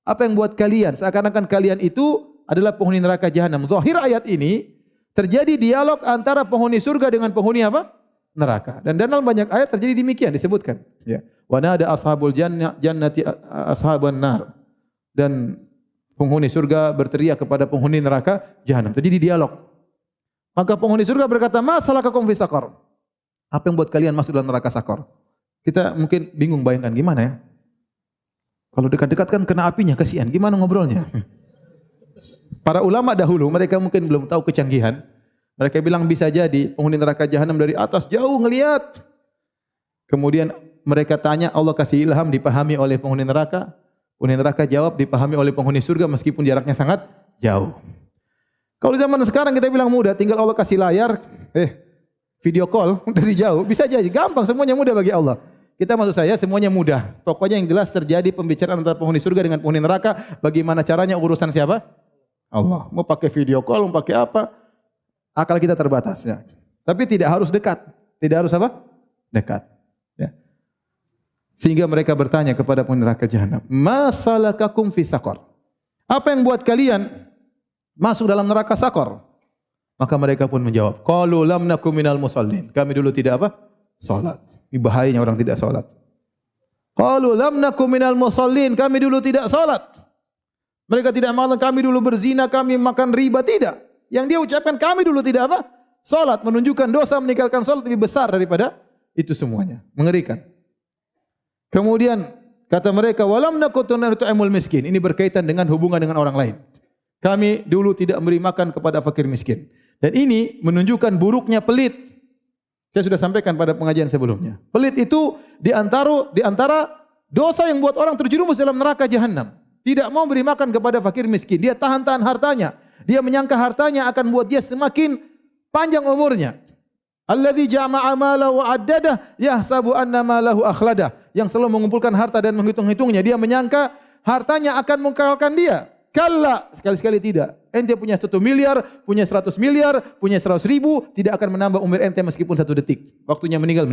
Apa yang buat kalian? Seakan-akan kalian itu adalah penghuni neraka jahanam. Zahir ayat ini, terjadi dialog antara penghuni surga dengan penghuni apa? Neraka. Dan dalam banyak ayat terjadi demikian, disebutkan. Ya. Wa nada ashabul jannati ashaban nar. Dan penghuni surga berteriak kepada penghuni neraka jahanam. Terjadi dialog. Maka penghuni surga berkata, masalakakum fi sakar? Apa yang buat kalian masuk dalam neraka sakar? Kita mungkin bingung bayangkan gimana ya? Kalau dekat-dekat kan kena apinya, kasihan. Gimana ngobrolnya? Para ulama dahulu, mereka mungkin belum tahu kecanggihan. Mereka bilang bisa jadi penghuni neraka jahanam dari atas jauh ngelihat. Kemudian mereka tanya, Allah kasih ilham dipahami oleh penghuni neraka. Penghuni neraka jawab dipahami oleh penghuni surga meskipun jaraknya sangat jauh. Kalau zaman sekarang kita bilang mudah, tinggal Allah kasih layar, video call dari jauh, bisa jadi gampang, semuanya mudah bagi Allah. Kita maksud saya semuanya mudah. Pokoknya yang jelas terjadi pembicaraan antara penghuni surga dengan penghuni neraka. Bagaimana caranya urusan siapa? Allah. Mau pakai video call, mau pakai apa? Akal kita terbatas. Ya. Tapi tidak harus dekat. Tidak harus apa? Dekat. Ya. Sehingga mereka bertanya kepada penghuni neraka jahanam, masalakakum fi sakar? Apa yang buat kalian masuk dalam neraka sakar? Maka mereka pun menjawab, qalu lam nakum minal musallin. Kami dulu tidak apa? Salat. Ini bahayanya orang tidak salat. Qalu lam nakum minal musallin. Kami dulu tidak salat. Mereka tidak mengatakan kami dulu berzina, kami makan riba, tidak. Yang dia ucapkan kami dulu tidak apa? Salat, menunjukkan dosa meninggalkan salat lebih besar daripada itu semuanya. Mengerikan. Kemudian kata mereka, walam nakutun nut'imul miskin. Ini berkaitan dengan hubungan dengan orang lain. Kami dulu tidak memberi makan kepada fakir miskin. Dan ini menunjukkan buruknya pelit. Saya sudah sampaikan pada pengajian sebelumnya. Pelit itu di antara dosa yang buat orang terjerumus dalam neraka jahanam. Tidak mau beri makan kepada fakir miskin. Dia tahan-tahan hartanya. Dia menyangka hartanya akan buat dia semakin panjang umurnya. Alladzi jama'a malahu wa 'addadah yahsabu anna malahu akhladah. Yang selalu mengumpulkan harta dan menghitung-hitungnya. Dia menyangka hartanya akan mengkekalkan dia. Kalla, sekali-sekali tidak. Ente punya 1 miliar, punya 100 miliar, punya 100 ribu, tidak akan menambah umur ente meskipun 1 detik. Waktunya meninggal.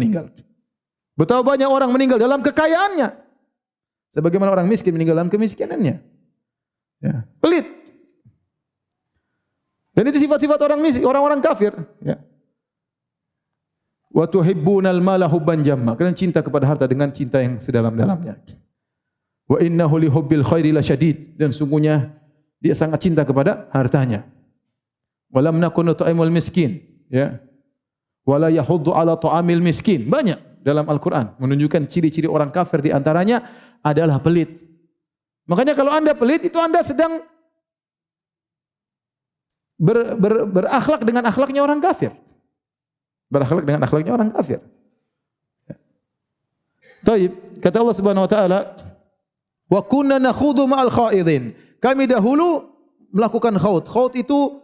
Betapa banyak orang meninggal dalam kekayaannya. Sebagaimana orang miskin meninggal dalam kemiskinannya. Ya. Pelit. Dan itu sifat-sifat orang miskin, orang-orang kafir. Ya. Wa tuhibbunal mala hubban jamma. Kalian cinta kepada harta dengan cinta yang sedalam-dalamnya. Wa innahu li hubbil khairi lasyadid, dan sungguhnya dia sangat cinta kepada hartanya. Walam nakun nut'imul miskin, ya. Wala yahuddu ala ta'amil miskin. Banyak dalam Al-Qur'an menunjukkan ciri-ciri orang kafir, di antaranya adalah pelit. Makanya kalau Anda pelit itu Anda sedang berakhlak dengan akhlaknya orang kafir. Berakhlak dengan akhlaknya orang kafir. Taib, kata Allah Subhanahu wa taala, "Wa kunna nakhudhu ma'al khaidin." Kami dahulu melakukan khaud. Khaud itu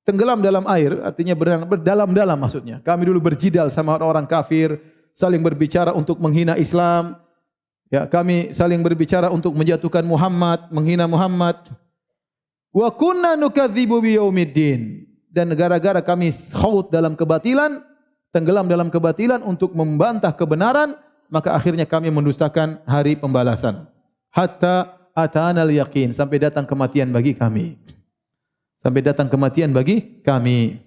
tenggelam dalam air, artinya berdalam-dalam maksudnya. Kami dulu berjidal sama orang-orang kafir, saling berbicara untuk menghina Islam. Ya, kami saling berbicara untuk menjatuhkan Muhammad, menghina Muhammad. Wa kunna nukadzibu biyaumiddin. Dan gara-gara kami khaud dalam kebatilan, tenggelam dalam kebatilan untuk membantah kebenaran, maka akhirnya kami mendustakan hari pembalasan. Hatta atanal yaqin, sampai datang kematian bagi kami. Sampai datang kematian bagi kami.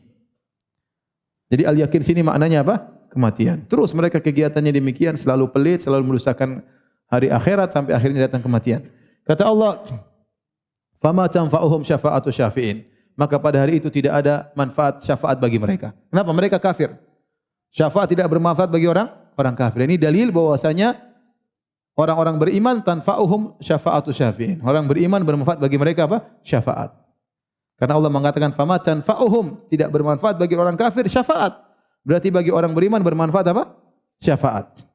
Jadi al-yaqin sini maknanya apa? Kematian. Terus mereka kegiatannya demikian, selalu pelit, selalu mendustakan hari akhirat sampai akhirnya datang kematian. Kata Allah, "Fama tanfa'uhum syafa'atu syafi'in." Maka pada hari itu tidak ada manfaat syafaat bagi mereka. Kenapa? Mereka kafir. Syafaat tidak bermanfaat bagi orang kafir. Ini dalil bahwasanya orang-orang beriman tanfa'uhum syafa'atu syafi'in. Orang beriman bermanfaat bagi mereka apa? Syafaat. Karena Allah mengatakan fama tanfa'uhum, tidak bermanfaat bagi orang kafir syafaat. Berarti bagi orang beriman bermanfaat apa? Syafaat.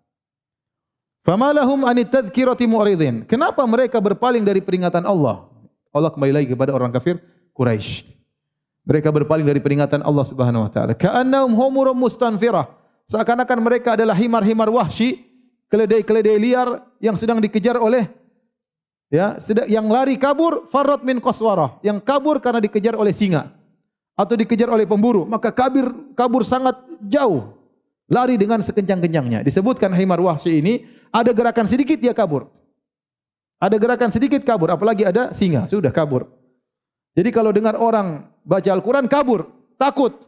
Fama lahum anit tadhkirati mu'ridin. Kenapa mereka berpaling dari peringatan Allah? Allah kembali lagi kepada orang kafir Quraisy. Mereka berpaling dari peringatan Allah Subhanahu wa taala. Ka'annahum humurum mustanfirah. Seakan-akan mereka adalah himar-himar wahsy, keledai-keledai liar yang sedang dikejar oleh yang lari kabur farrat min qaswarah, yang kabur karena dikejar oleh singa atau dikejar oleh pemburu, maka kabur sangat jauh, lari dengan sekencang-kencangnya. Disebutkan himar wahsy ini ada gerakan sedikit dia kabur. Ada gerakan sedikit kabur, apalagi ada singa, sudah kabur. Jadi kalau dengar orang baca Al-Quran kabur, takut.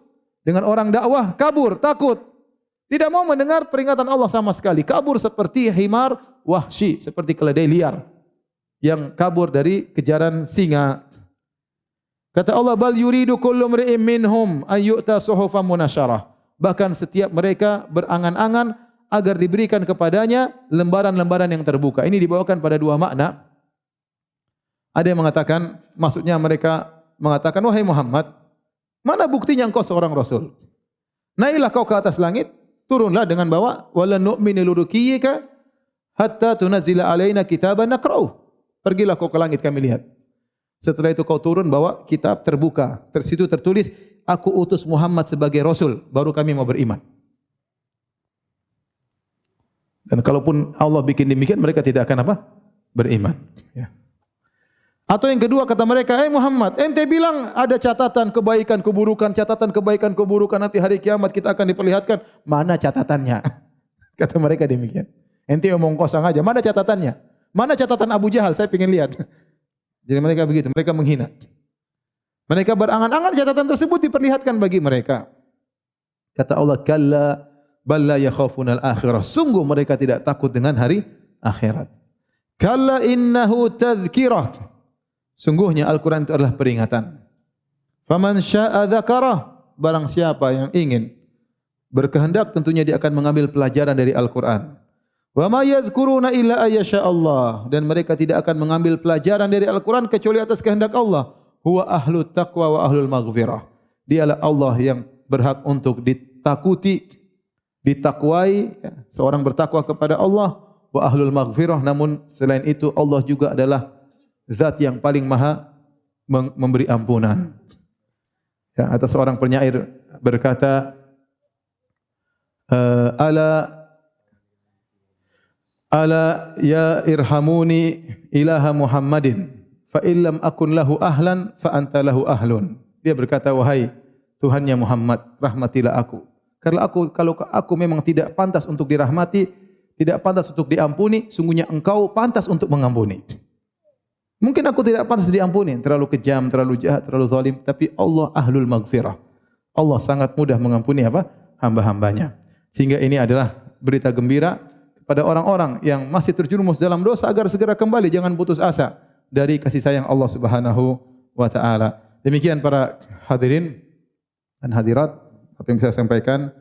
Dengan orang dakwah kabur, takut. Tidak mau mendengar peringatan Allah sama sekali. Kabur seperti himar wahsy, seperti keledai liar yang kabur dari kejaran singa. Kata Allah, "Bal yuridu kullu imri'in minhum an yu'ta suhufan munasyarah." Bahkan setiap mereka berangan-angan agar diberikan kepadanya lembaran-lembaran yang terbuka. Ini dibawakan pada dua makna. Ada yang mengatakan, maksudnya mereka mengatakan, "Wahai Muhammad, mana buktinya engkau seorang rasul? Naiklah kau ke atas langit, turunlah dengan bawa wala nu'minu liruqiyyika hatta tunazzila alaina kitaban naqra'u." Pergilah kau ke langit, kami lihat. Setelah itu kau turun bawa kitab terbuka. Situ tertulis, "Aku utus Muhammad sebagai rasul, baru kami mau beriman." Dan kalaupun Allah bikin demikian, mereka tidak akan apa? Beriman. Ya. Atau yang kedua kata mereka, Muhammad, ente bilang ada catatan kebaikan keburukan nanti hari kiamat kita akan diperlihatkan. Mana catatannya?" Kata mereka demikian. Ente omong kosong aja, mana catatannya? Mana catatan Abu Jahal? Saya ingin lihat. Jadi mereka begitu, mereka menghina. Mereka berangan-angan catatan tersebut diperlihatkan bagi mereka. Kata Allah, "Kalla bal la yakhafunal akhirah." Sungguh mereka tidak takut dengan hari akhirat. Kalla innahu tadhkirah. Sungguhnya Al-Quran itu adalah peringatan. Faman sya'a dzakarah, barang siapa yang ingin berkehendak tentunya dia akan mengambil pelajaran dari Al-Quran. Wa ma yadhkuruna illa ayyasha Allah, dan mereka tidak akan mengambil pelajaran dari Al-Quran kecuali atas kehendak Allah. Huwa ahlut taqwa wa ahlul maghfirah. Dialah Allah yang berhak untuk ditakuti, ditakwai, seorang bertakwa kepada Allah, wa ahlul maghfirah, namun selain itu Allah juga adalah Zat yang paling maha memberi ampunan. Ya, atas seorang penyair berkata, ala ya irhamuni ilaha Muhammadin fa illam akun lahu ahlan fa anta lahu ahlun. Dia berkata, wahai Tuhannya Muhammad, rahmatilah aku. Kalau aku memang tidak pantas untuk dirahmati, tidak pantas untuk diampuni, sungguhnya engkau pantas untuk mengampuni. Mungkin aku tidak pantas diampuni, terlalu kejam, terlalu jahat, terlalu zalim, tapi Allah ahlul maghfirah. Allah sangat mudah mengampuni apa? Hamba-hambanya. Sehingga ini adalah berita gembira kepada orang-orang yang masih terjerumus dalam dosa agar segera kembali, jangan putus asa dari kasih sayang Allah Subhanahu wa taala. Demikian para hadirin dan hadirat apa yang bisa saya sampaikan.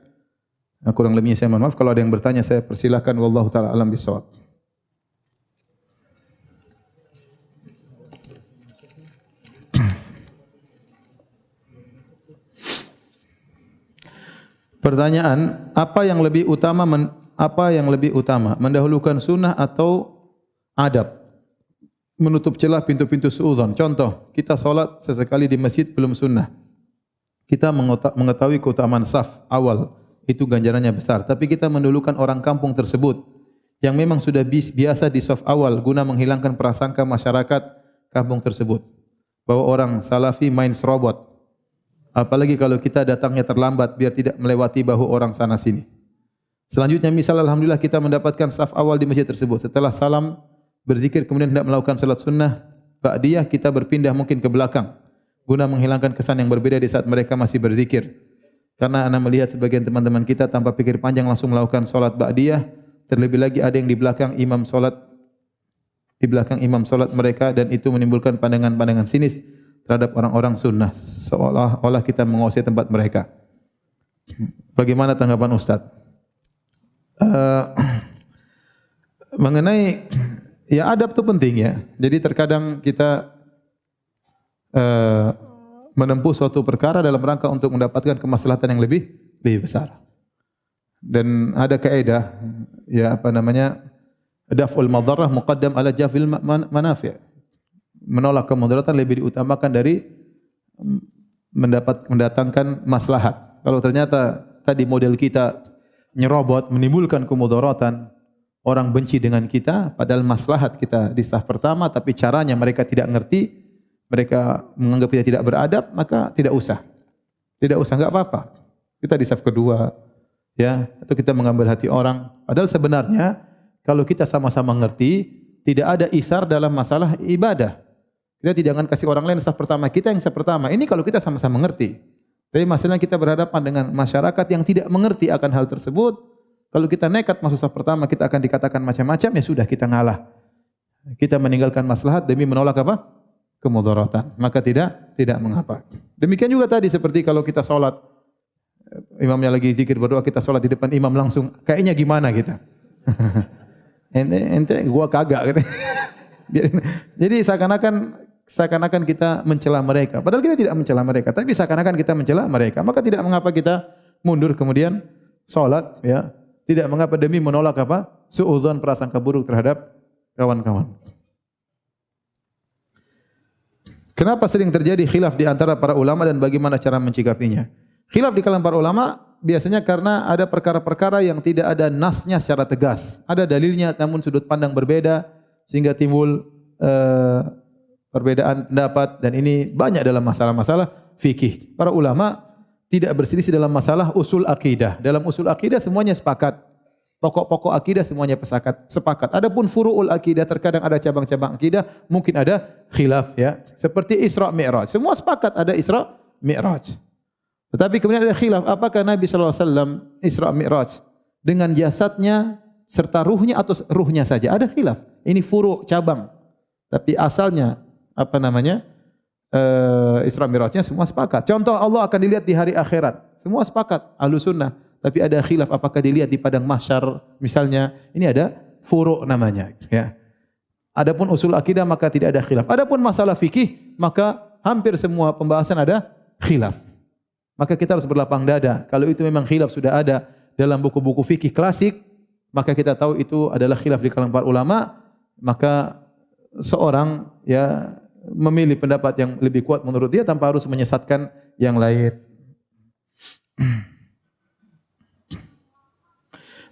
Kurang lebihnya saya mohon maaf. Kalau ada yang bertanya saya persilahkan. Wallahu taala alam bisawab. Pertanyaan, apa yang lebih utama apa yang lebih utama? Mendahulukan sunnah atau adab? Menutup celah pintu-pintu suudzon. Contoh, kita solat sesekali di masjid belum sunnah. Kita mengetahui keutamaan saf awal, itu ganjarannya besar. Tapi kita mendahulukan orang kampung tersebut yang memang sudah biasa di saf awal guna menghilangkan prasangka masyarakat kampung tersebut bahwa orang salafi main serobot. Apalagi kalau kita datangnya terlambat biar tidak melewati bahu orang sana sini. Selanjutnya misal alhamdulillah kita mendapatkan saf awal di masjid tersebut. Setelah salam berzikir kemudian hendak melakukan salat sunnah ba'diyah, kita berpindah mungkin ke belakang guna menghilangkan kesan yang berbeda di saat mereka masih berzikir. Karena ana melihat sebagian teman-teman kita tanpa pikir panjang langsung melakukan salat ba'diyah, terlebih lagi ada yang di belakang imam salat mereka dan itu menimbulkan pandangan-pandangan sinis terhadap orang-orang sunnah, seolah-olah kita menguasai tempat mereka. Bagaimana tanggapan Ustaz? Mengenai ya adab itu penting ya. Jadi terkadang kita menempuh suatu perkara dalam rangka untuk mendapatkan kemaslahatan yang lebih besar. Dan ada kaidah ya apa namanya? Daf'ul madarrah muqaddam ala jafil manafi'. Menolak kemudaratan lebih diutamakan dari mendatangkan maslahat. Kalau ternyata tadi model kita nyerobot menimbulkan kemudaratan, orang benci dengan kita padahal maslahat kita di saf pertama tapi caranya mereka tidak ngerti, mereka menganggap kita tidak beradab, maka tidak usah. Tidak usah, enggak apa-apa. Kita di saf kedua ya, atau kita mengambil hati orang. Padahal sebenarnya kalau kita sama-sama ngerti, tidak ada itsar dalam masalah ibadah. Kita tidak akan kasih orang lain saf pertama, kita yang saf pertama. Ini kalau kita sama-sama mengerti. Tapi masalahnya kita berhadapan dengan masyarakat yang tidak mengerti akan hal tersebut. Kalau kita nekat masuk saf pertama, kita akan dikatakan macam-macam, ya sudah kita ngalah. Kita meninggalkan maslahat demi menolak apa? Kemudaratan. Maka tidak mengapa. Demikian juga tadi seperti kalau kita solat, imamnya lagi zikir berdoa, kita solat di depan imam langsung, kayaknya gimana kita? Ente gua kagak gitu. Jadi seakan-akan kita mencela mereka. Padahal kita tidak mencela mereka, tapi seakan-akan kita mencela mereka. Maka tidak mengapa kita mundur kemudian salat ya. Tidak mengapa demi menolak apa? Suudzon, prasangka buruk terhadap kawan-kawan. Kenapa sering terjadi khilaf di antara para ulama dan bagaimana cara mencikapinya? Khilaf di kalangan para ulama biasanya karena ada perkara-perkara yang tidak ada nasnya secara tegas. Ada dalilnya namun sudut pandang berbeda sehingga timbul perbedaan pendapat dan ini banyak dalam masalah-masalah fikih. Para ulama tidak berselisih dalam masalah usul akidah. Dalam usul akidah semuanya sepakat. Pokok-pokok akidah semuanya sepakat. Adapun furu'ul akidah terkadang ada cabang-cabang akidah, mungkin ada khilaf ya. Seperti Isra Mi'raj. Semua sepakat ada Isra Mi'raj. Tetapi kemudian ada khilaf, apakah Nabi sallallahu alaihi wasallam Isra Mi'raj dengan jasadnya serta ruhnya atau ruhnya saja? Ada khilaf. Ini furu' cabang. Tapi asalnya apa namanya? Isra Mi'rajnya semua sepakat. Contoh Allah akan dilihat di hari akhirat. Semua sepakat Ahlus Sunnah. Tapi ada khilaf apakah dilihat di padang mahsyar misalnya. Ini ada furu' namanya ya. Adapun usul akidah maka tidak ada khilaf. Adapun masalah fikih maka hampir semua pembahasan ada khilaf. Maka kita harus berlapang dada. Kalau itu memang khilaf sudah ada dalam buku-buku fikih klasik, maka kita tahu itu adalah khilaf di kalangan para ulama, maka seorang ya memilih pendapat yang lebih kuat menurut dia tanpa harus menyesatkan yang lain.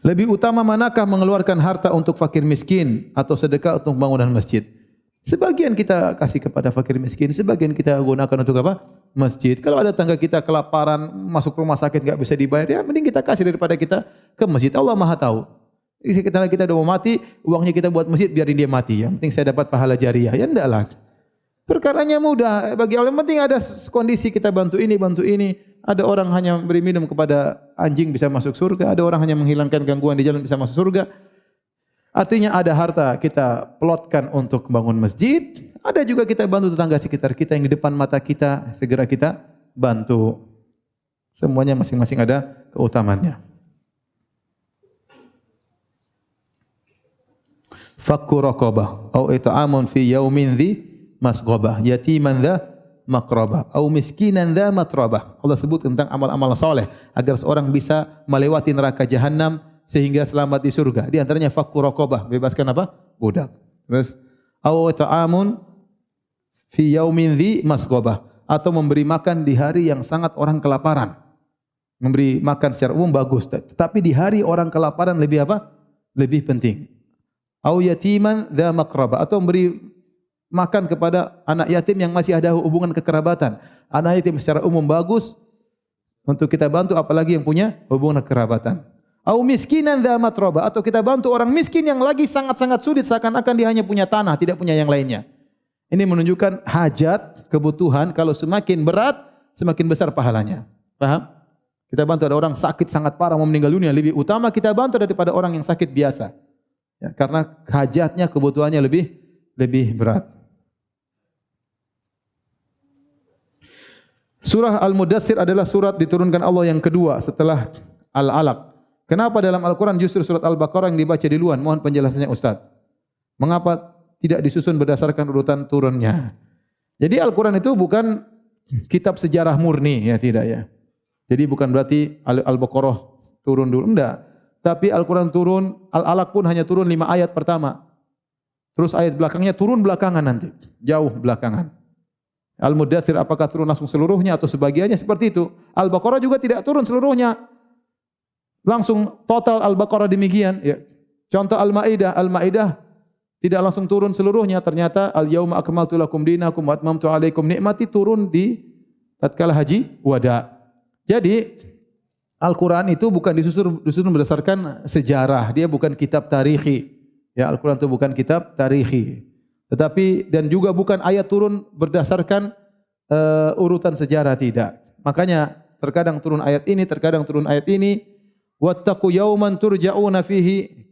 Lebih utama manakah mengeluarkan harta untuk fakir miskin atau sedekah untuk bangunan masjid? Sebagian kita kasih kepada fakir miskin, sebagian kita gunakan untuk apa? Masjid. Kalau ada tangga kita kelaparan, masuk rumah sakit enggak bisa dibayar, ya mending kita kasih daripada kita ke masjid. Allah Maha tahu. Sekitar kita udah mau mati, uangnya kita buat masjid biarin dia mati. Yang penting saya dapat pahala jariah. Ya enggaklah. Perkaranya mudah. Bagi Allah yang penting ada kondisi kita bantu ini, bantu ini. Ada orang hanya beri minum kepada anjing bisa masuk surga. Ada orang hanya menghilangkan gangguan di jalan bisa masuk surga. Artinya ada harta kita plotkan untuk bangun masjid. Ada juga kita bantu tetangga sekitar kita yang di depan mata kita. Segera kita bantu. Semuanya masing-masing ada keutamaannya. Fakku raqabah au it'amun fi yaumin dhi masghabah yatiman dha maqrabah au miskinan dha matrabah. Allah sebut tentang amal-amal soleh agar seorang bisa melewati neraka jahanam sehingga selamat di surga. Di antaranya fakku raqabah, bebaskan apa? Budak. Terus aw ta'amun fi yaumin dzi masghabah, atau memberi makan di hari yang sangat orang kelaparan. Memberi makan secara umum bagus, tetapi di hari orang kelaparan lebih apa? Lebih penting. Aw yatiman dza maqrabah, atau memberi makan kepada anak yatim yang masih ada hubungan kekerabatan. Anak yatim secara umum bagus untuk kita bantu, apalagi yang punya hubungan kekerabatan. Au miskinan dza matraba, atau kita bantu orang miskin yang lagi sangat-sangat sulit, seakan-akan dia hanya punya tanah, tidak punya yang lainnya. Ini menunjukkan hajat, kebutuhan, kalau semakin berat, semakin besar pahalanya. Paham? Kita bantu ada orang sakit sangat parah mau meninggal dunia, lebih utama kita bantu daripada orang yang sakit biasa. Ya, karena hajatnya, kebutuhannya lebih berat. Surah Al-Mudaththir adalah surat diturunkan Allah yang kedua setelah Al-Alaq. Kenapa dalam Al-Quran justru surat Al-Baqarah yang dibaca duluan? Mohon penjelasannya Ustaz. Mengapa tidak disusun berdasarkan urutan turunnya? Jadi Al-Quran itu bukan kitab sejarah murni, ya tidak ya. Jadi bukan berarti Al-Baqarah turun dulu, enggak. Tapi Al-Quran turun, Al-Alaq pun hanya turun 5 ayat pertama. Terus ayat belakangnya turun belakangan nanti, jauh belakangan. Al-Mudaththir apakah turun langsung seluruhnya atau sebagiannya, seperti itu. Al-Baqarah juga tidak turun seluruhnya. Langsung total Al-Baqarah demikian, ya. Contoh Al-Maidah tidak langsung turun seluruhnya, ternyata al-yauma akmaltu lakum dinakum wa atmamtu alaikum nikmati turun di tatkala haji wada. Jadi Al-Quran itu bukan disusun berdasarkan sejarah, dia bukan kitab tarikhi. Ya, Al-Quran itu bukan kitab tarikhi. Tetapi dan juga bukan ayat turun berdasarkan urutan sejarah, tidak. Makanya terkadang turun ayat ini, terkadang turun ayat ini. Wattaqu yawman turja'una fihi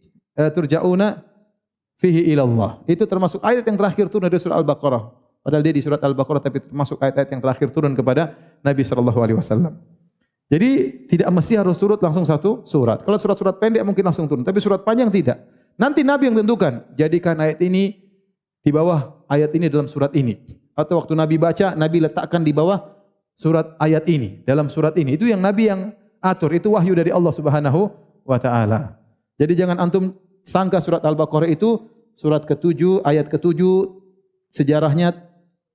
ila Allah. Itu termasuk ayat yang terakhir turun dari surah Al-Baqarah. Padahal dia di surat Al-Baqarah, tapi termasuk ayat-ayat yang terakhir turun kepada Nabi sallallahu alaihi wasallam. Jadi tidak mesti harus turun langsung satu surat. Kalau surat-surat pendek mungkin langsung turun, tapi surat panjang tidak. Nanti Nabi yang tentukan, jadikan ayat ini di bawah ayat ini dalam surat ini. Atau waktu Nabi baca, Nabi letakkan di bawah surat ayat ini, dalam surat ini. Itu yang Nabi yang atur, itu wahyu dari Allah Subhanahu wa taala. Jadi jangan antum sangka surat Al-Baqarah itu surat ke-7, ayat ke-7 sejarahnya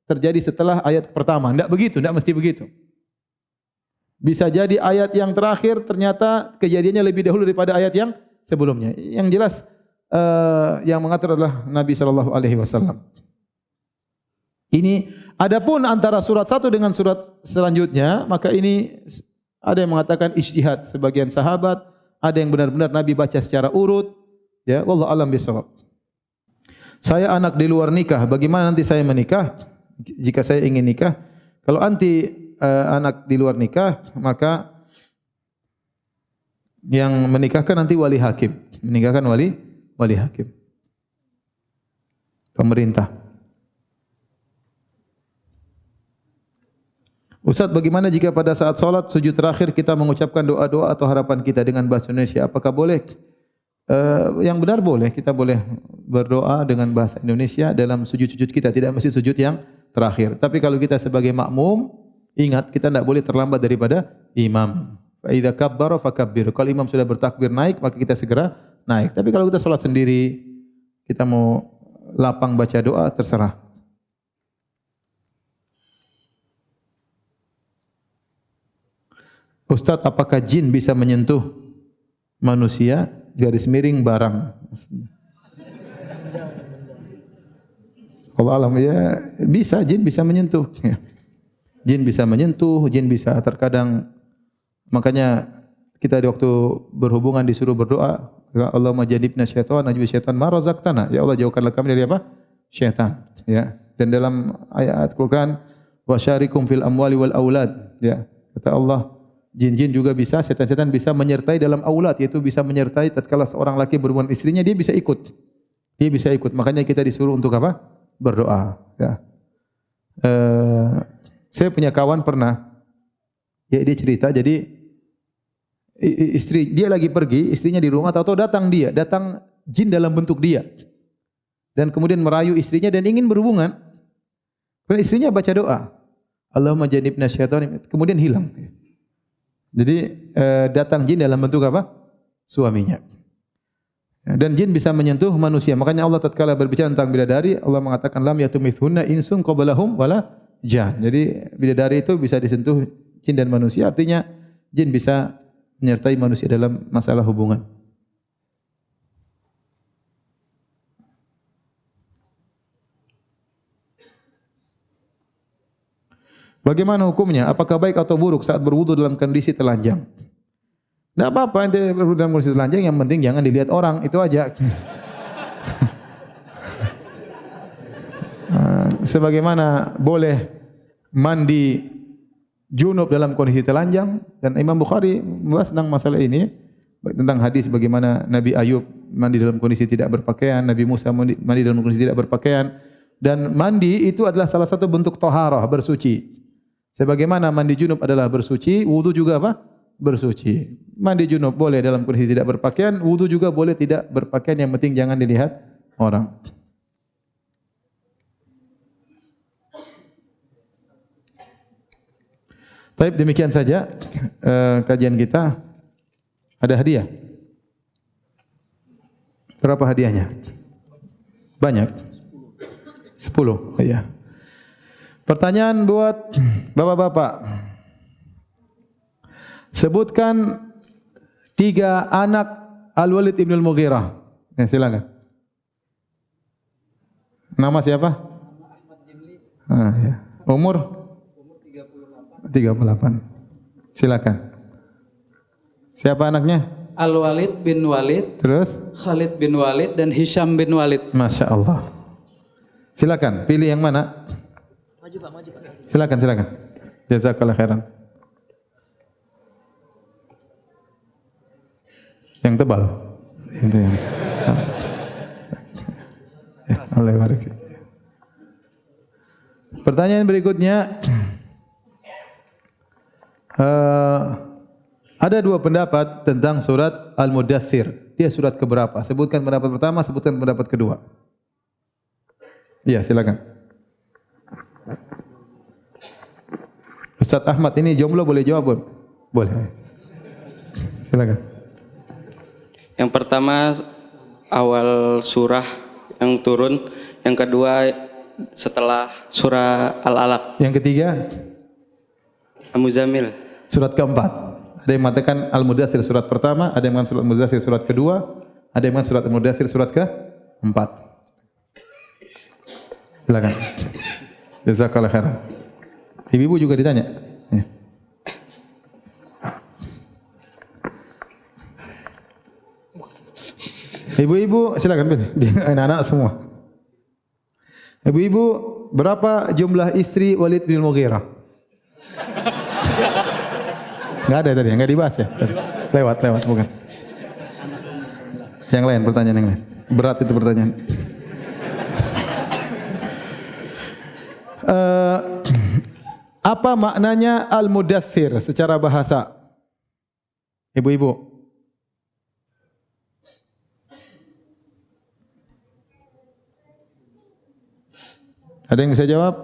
terjadi setelah ayat pertama. Tidak begitu, tidak mesti begitu. Bisa jadi ayat yang terakhir ternyata kejadiannya lebih dahulu daripada ayat yang sebelumnya. Yang jelas yang mengatur adalah Nabi sallallahu alaihi wasallam. Ini adapun antara surat satu dengan surat selanjutnya, maka ini ada yang mengatakan ijtihad sebagian sahabat, ada yang benar-benar Nabi baca secara urut, ya, wallahu alam bisawab. Saya anak di luar nikah, bagaimana nanti saya menikah? Jika saya ingin nikah, kalau anak di luar nikah, maka yang menikahkan nanti wali hakim, menikahkan wali hakim, pemerintah. Ustaz, bagaimana jika pada saat salat sujud terakhir kita mengucapkan doa-doa atau harapan kita dengan bahasa Indonesia? Apakah boleh? Yang benar boleh, kita boleh berdoa dengan bahasa Indonesia dalam sujud-sujud kita, tidak mesti sujud yang terakhir. Tapi kalau kita sebagai makmum, ingat kita tidak boleh terlambat daripada imam. Fa idza kabbara fakabbir. Kalau imam sudah bertakbir naik, maka kita segera naik. Tapi kalau kita salat sendiri, kita mau lapang baca doa, terserah. Ustaz, apakah jin bisa menyentuh manusia? Garis miring barang. Allah alam, ya bisa, jin bisa menyentuh. Ya. Jin bisa menyentuh, jin bisa terkadang. Makanya kita di waktu berhubungan disuruh berdoa, ya Allahumma jannibna syaitan, najwi syaitan ma razaqtana. Ya Allah, jauhkanlah kami dari apa? Syaitan. Ya. Dan dalam ayat Al-Qur'an, wasyarikum fil amwali wal aulad. Ya. Kata Allah, jin-jin juga bisa, setan-setan bisa menyertai dalam aulad, yaitu bisa menyertai tatkala seorang laki berhubungan istrinya, dia bisa ikut. Dia bisa ikut. Makanya kita disuruh untuk apa? Berdoa. Ya. Saya punya kawan pernah, ya dia cerita, jadi istri dia lagi pergi, istrinya di rumah, tahu-tahu datang jin dalam bentuk dia, dan kemudian merayu istrinya dan ingin berhubungan. Kemudian istrinya baca doa, Allahumma jannibna syaitan, kemudian hilang. Jadi datang jin dalam bentuk apa? suaminya. Dan jin bisa menyentuh manusia. Makanya Allah tatkala berbicara tentang bidadari, Allah mengatakan lam yatumithunna insun qablahum wala jan. Jadi bidadari itu bisa disentuh jin dan manusia, artinya jin bisa menyertai manusia dalam masalah hubungan. Bagaimana hukumnya? Apakah baik atau buruk saat berwudu dalam kondisi telanjang? Tidak apa-apa, ente berwudu dalam kondisi telanjang, yang penting jangan dilihat orang, itu aja. Sebagaimana boleh mandi junub dalam kondisi telanjang, dan Imam Bukhari membahas tentang masalah ini, tentang hadis bagaimana Nabi Ayub mandi dalam kondisi tidak berpakaian, Nabi Musa mandi dalam kondisi tidak berpakaian, dan mandi itu adalah salah satu bentuk toharah, bersuci. Sebagaimana mandi junub adalah bersuci, wudu juga apa? Bersuci. Mandi junub boleh dalam kondisi tidak berpakaian, wudu juga boleh tidak berpakaian, yang penting jangan dilihat orang. Baik, demikian saja kajian kita. Ada hadiah? Berapa hadiahnya? Banyak? 10. Iya. Pertanyaan buat bapak-bapak. Sebutkan 3 anak Al-Walid ibn Al-Mughirah. Ya, silakan. Nama siapa? Ya. Umur 38. Silakan. Siapa anaknya? Al-Walid bin Walid. Terus? Khalid bin Walid dan Hisham bin Walid. Masya Allah. Silakan, pilih yang mana? Maju Pak, maju Pak. Silakan. Jazakallah khairan. Yang tebal. Itu yang. Allah barik. Pertanyaan berikutnya. Ada 2 pendapat tentang surat Al-Mudaththir. Dia surat keberapa? Sebutkan pendapat pertama, sebutkan pendapat kedua. Iya, silakan. Ustaz Ahmad ini jomblo, boleh jawab? Boleh. Silakan. Yang pertama awal surah yang turun, yang kedua setelah surah Al-Alaq. Yang ketiga Al-Muzammil. surat keempat. Ada yang mengatakan Al-Mudaththir surat pertama, ada yang mengatakan surat Al-Mudaththir surat kedua, ada yang mengatakan surat Al-Mudaththir surat keempat. Silakan. Jazakallahu khairan. Ibu-ibu juga ditanya. Ya. Ibu-ibu silakan pilih. Anak-anak semua. Ibu-ibu, berapa jumlah istri Walid bin Mughirah? Enggak ada tadi, enggak dibahas ya? Lewat, bukan. Yang lain, pertanyaan yang lain. Berat itu pertanyaan. Apa maknanya Al-Mudaththir secara bahasa? Ibu-ibu. Ada yang bisa jawab?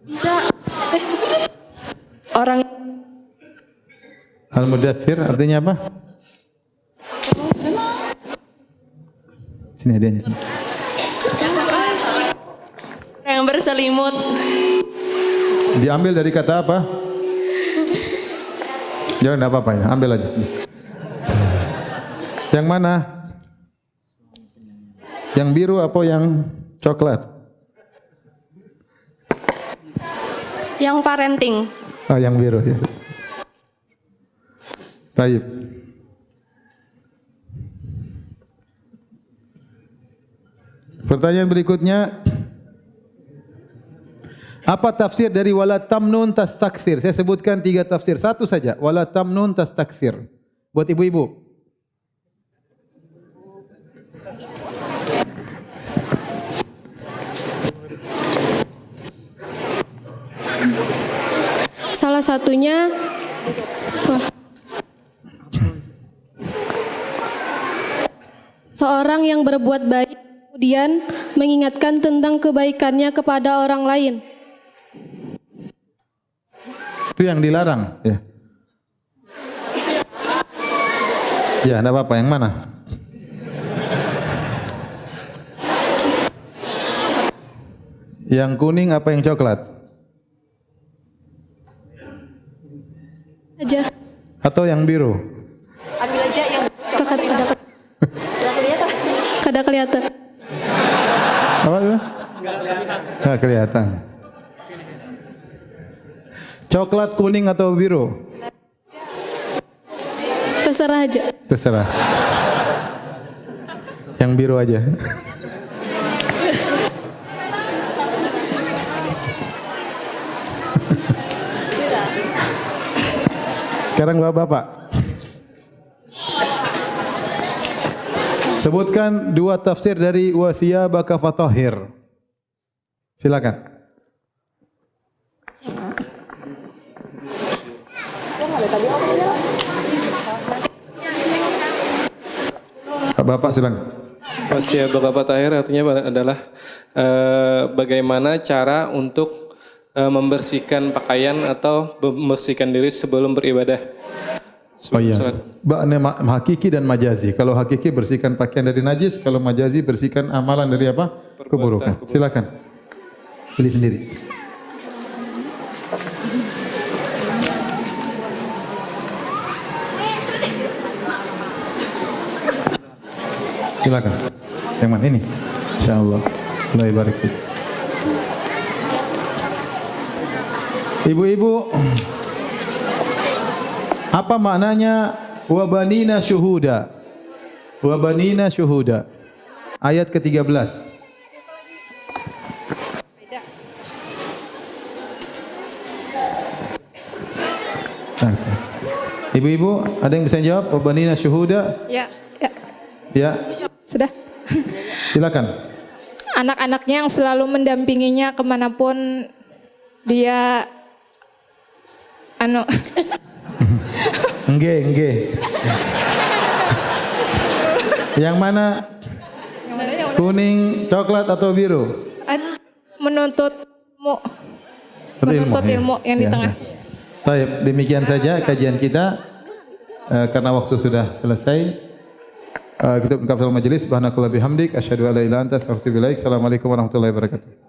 Bisa. Orang Al-Mudaththir artinya apa? Sini hadiahnya sini. yang berselimut. Diambil dari kata apa? Jangan, enggak apa-apa ya, ambil aja. Yang mana? Yang biru apa yang coklat? Yang parenting. Oh, yang biru ya. Baik. Pertanyaan berikutnya, apa tafsir dari wala tamnun tastakthir? Saya sebutkan 3 tafsir, satu saja. Wala tamnun tastakthir. Buat ibu-ibu. Salah satunya seorang yang berbuat baik kemudian mengingatkan tentang kebaikannya kepada orang lain. Itu yang dilarang, ya. Ya, enggak apa-apa. Yang mana? Yang kuning apa yang coklat? Aja. Atau yang biru? Ambil aja yang Kada kelihatan. Apa itu? Nggak kelihatan. Coklat, kuning atau biru? Terserah aja. Terserah. Yang biru aja. Sekarang bapak-bapak, sebutkan dua tafsir dari wasiyabaka fatahhir. Silakan. Bapak silakan. Wasiyabaka fatahhir artinya adalah bagaimana cara untuk membersihkan pakaian atau membersihkan diri sebelum beribadah. Oh iya. Hakiki dan majazi. Kalau hakiki bersihkan pakaian dari najis, kalau majazi bersihkan amalan dari apa? Keburukan. Silakan. Pilih sendiri. Silakan. Yang mana ini? Insyaallah. Allah barik fiik. Ibu-ibu, apa maknanya wabanina syuhuda? Wabanina syuhuda. Ayat ke-13. Ibu-ibu, ada yang bisa jawab? Wabanina syuhuda? Ya, ya. Ya. Sudah. Silakan. Anak-anaknya yang selalu mendampinginya kemanapun dia Enggak. Yang mana? Kuning, coklat atau biru? Menuntut ilmu yang di tengah. Baik, demikian saja kajian kita. Karena waktu sudah selesai, kita ungkap dalam majelis. Subhanakallah bihamdik, asyhadu an la ilaha illa anta astaghfiruka wa atubu ilaik. Assalamualaikum warahmatullahi wabarakatuh.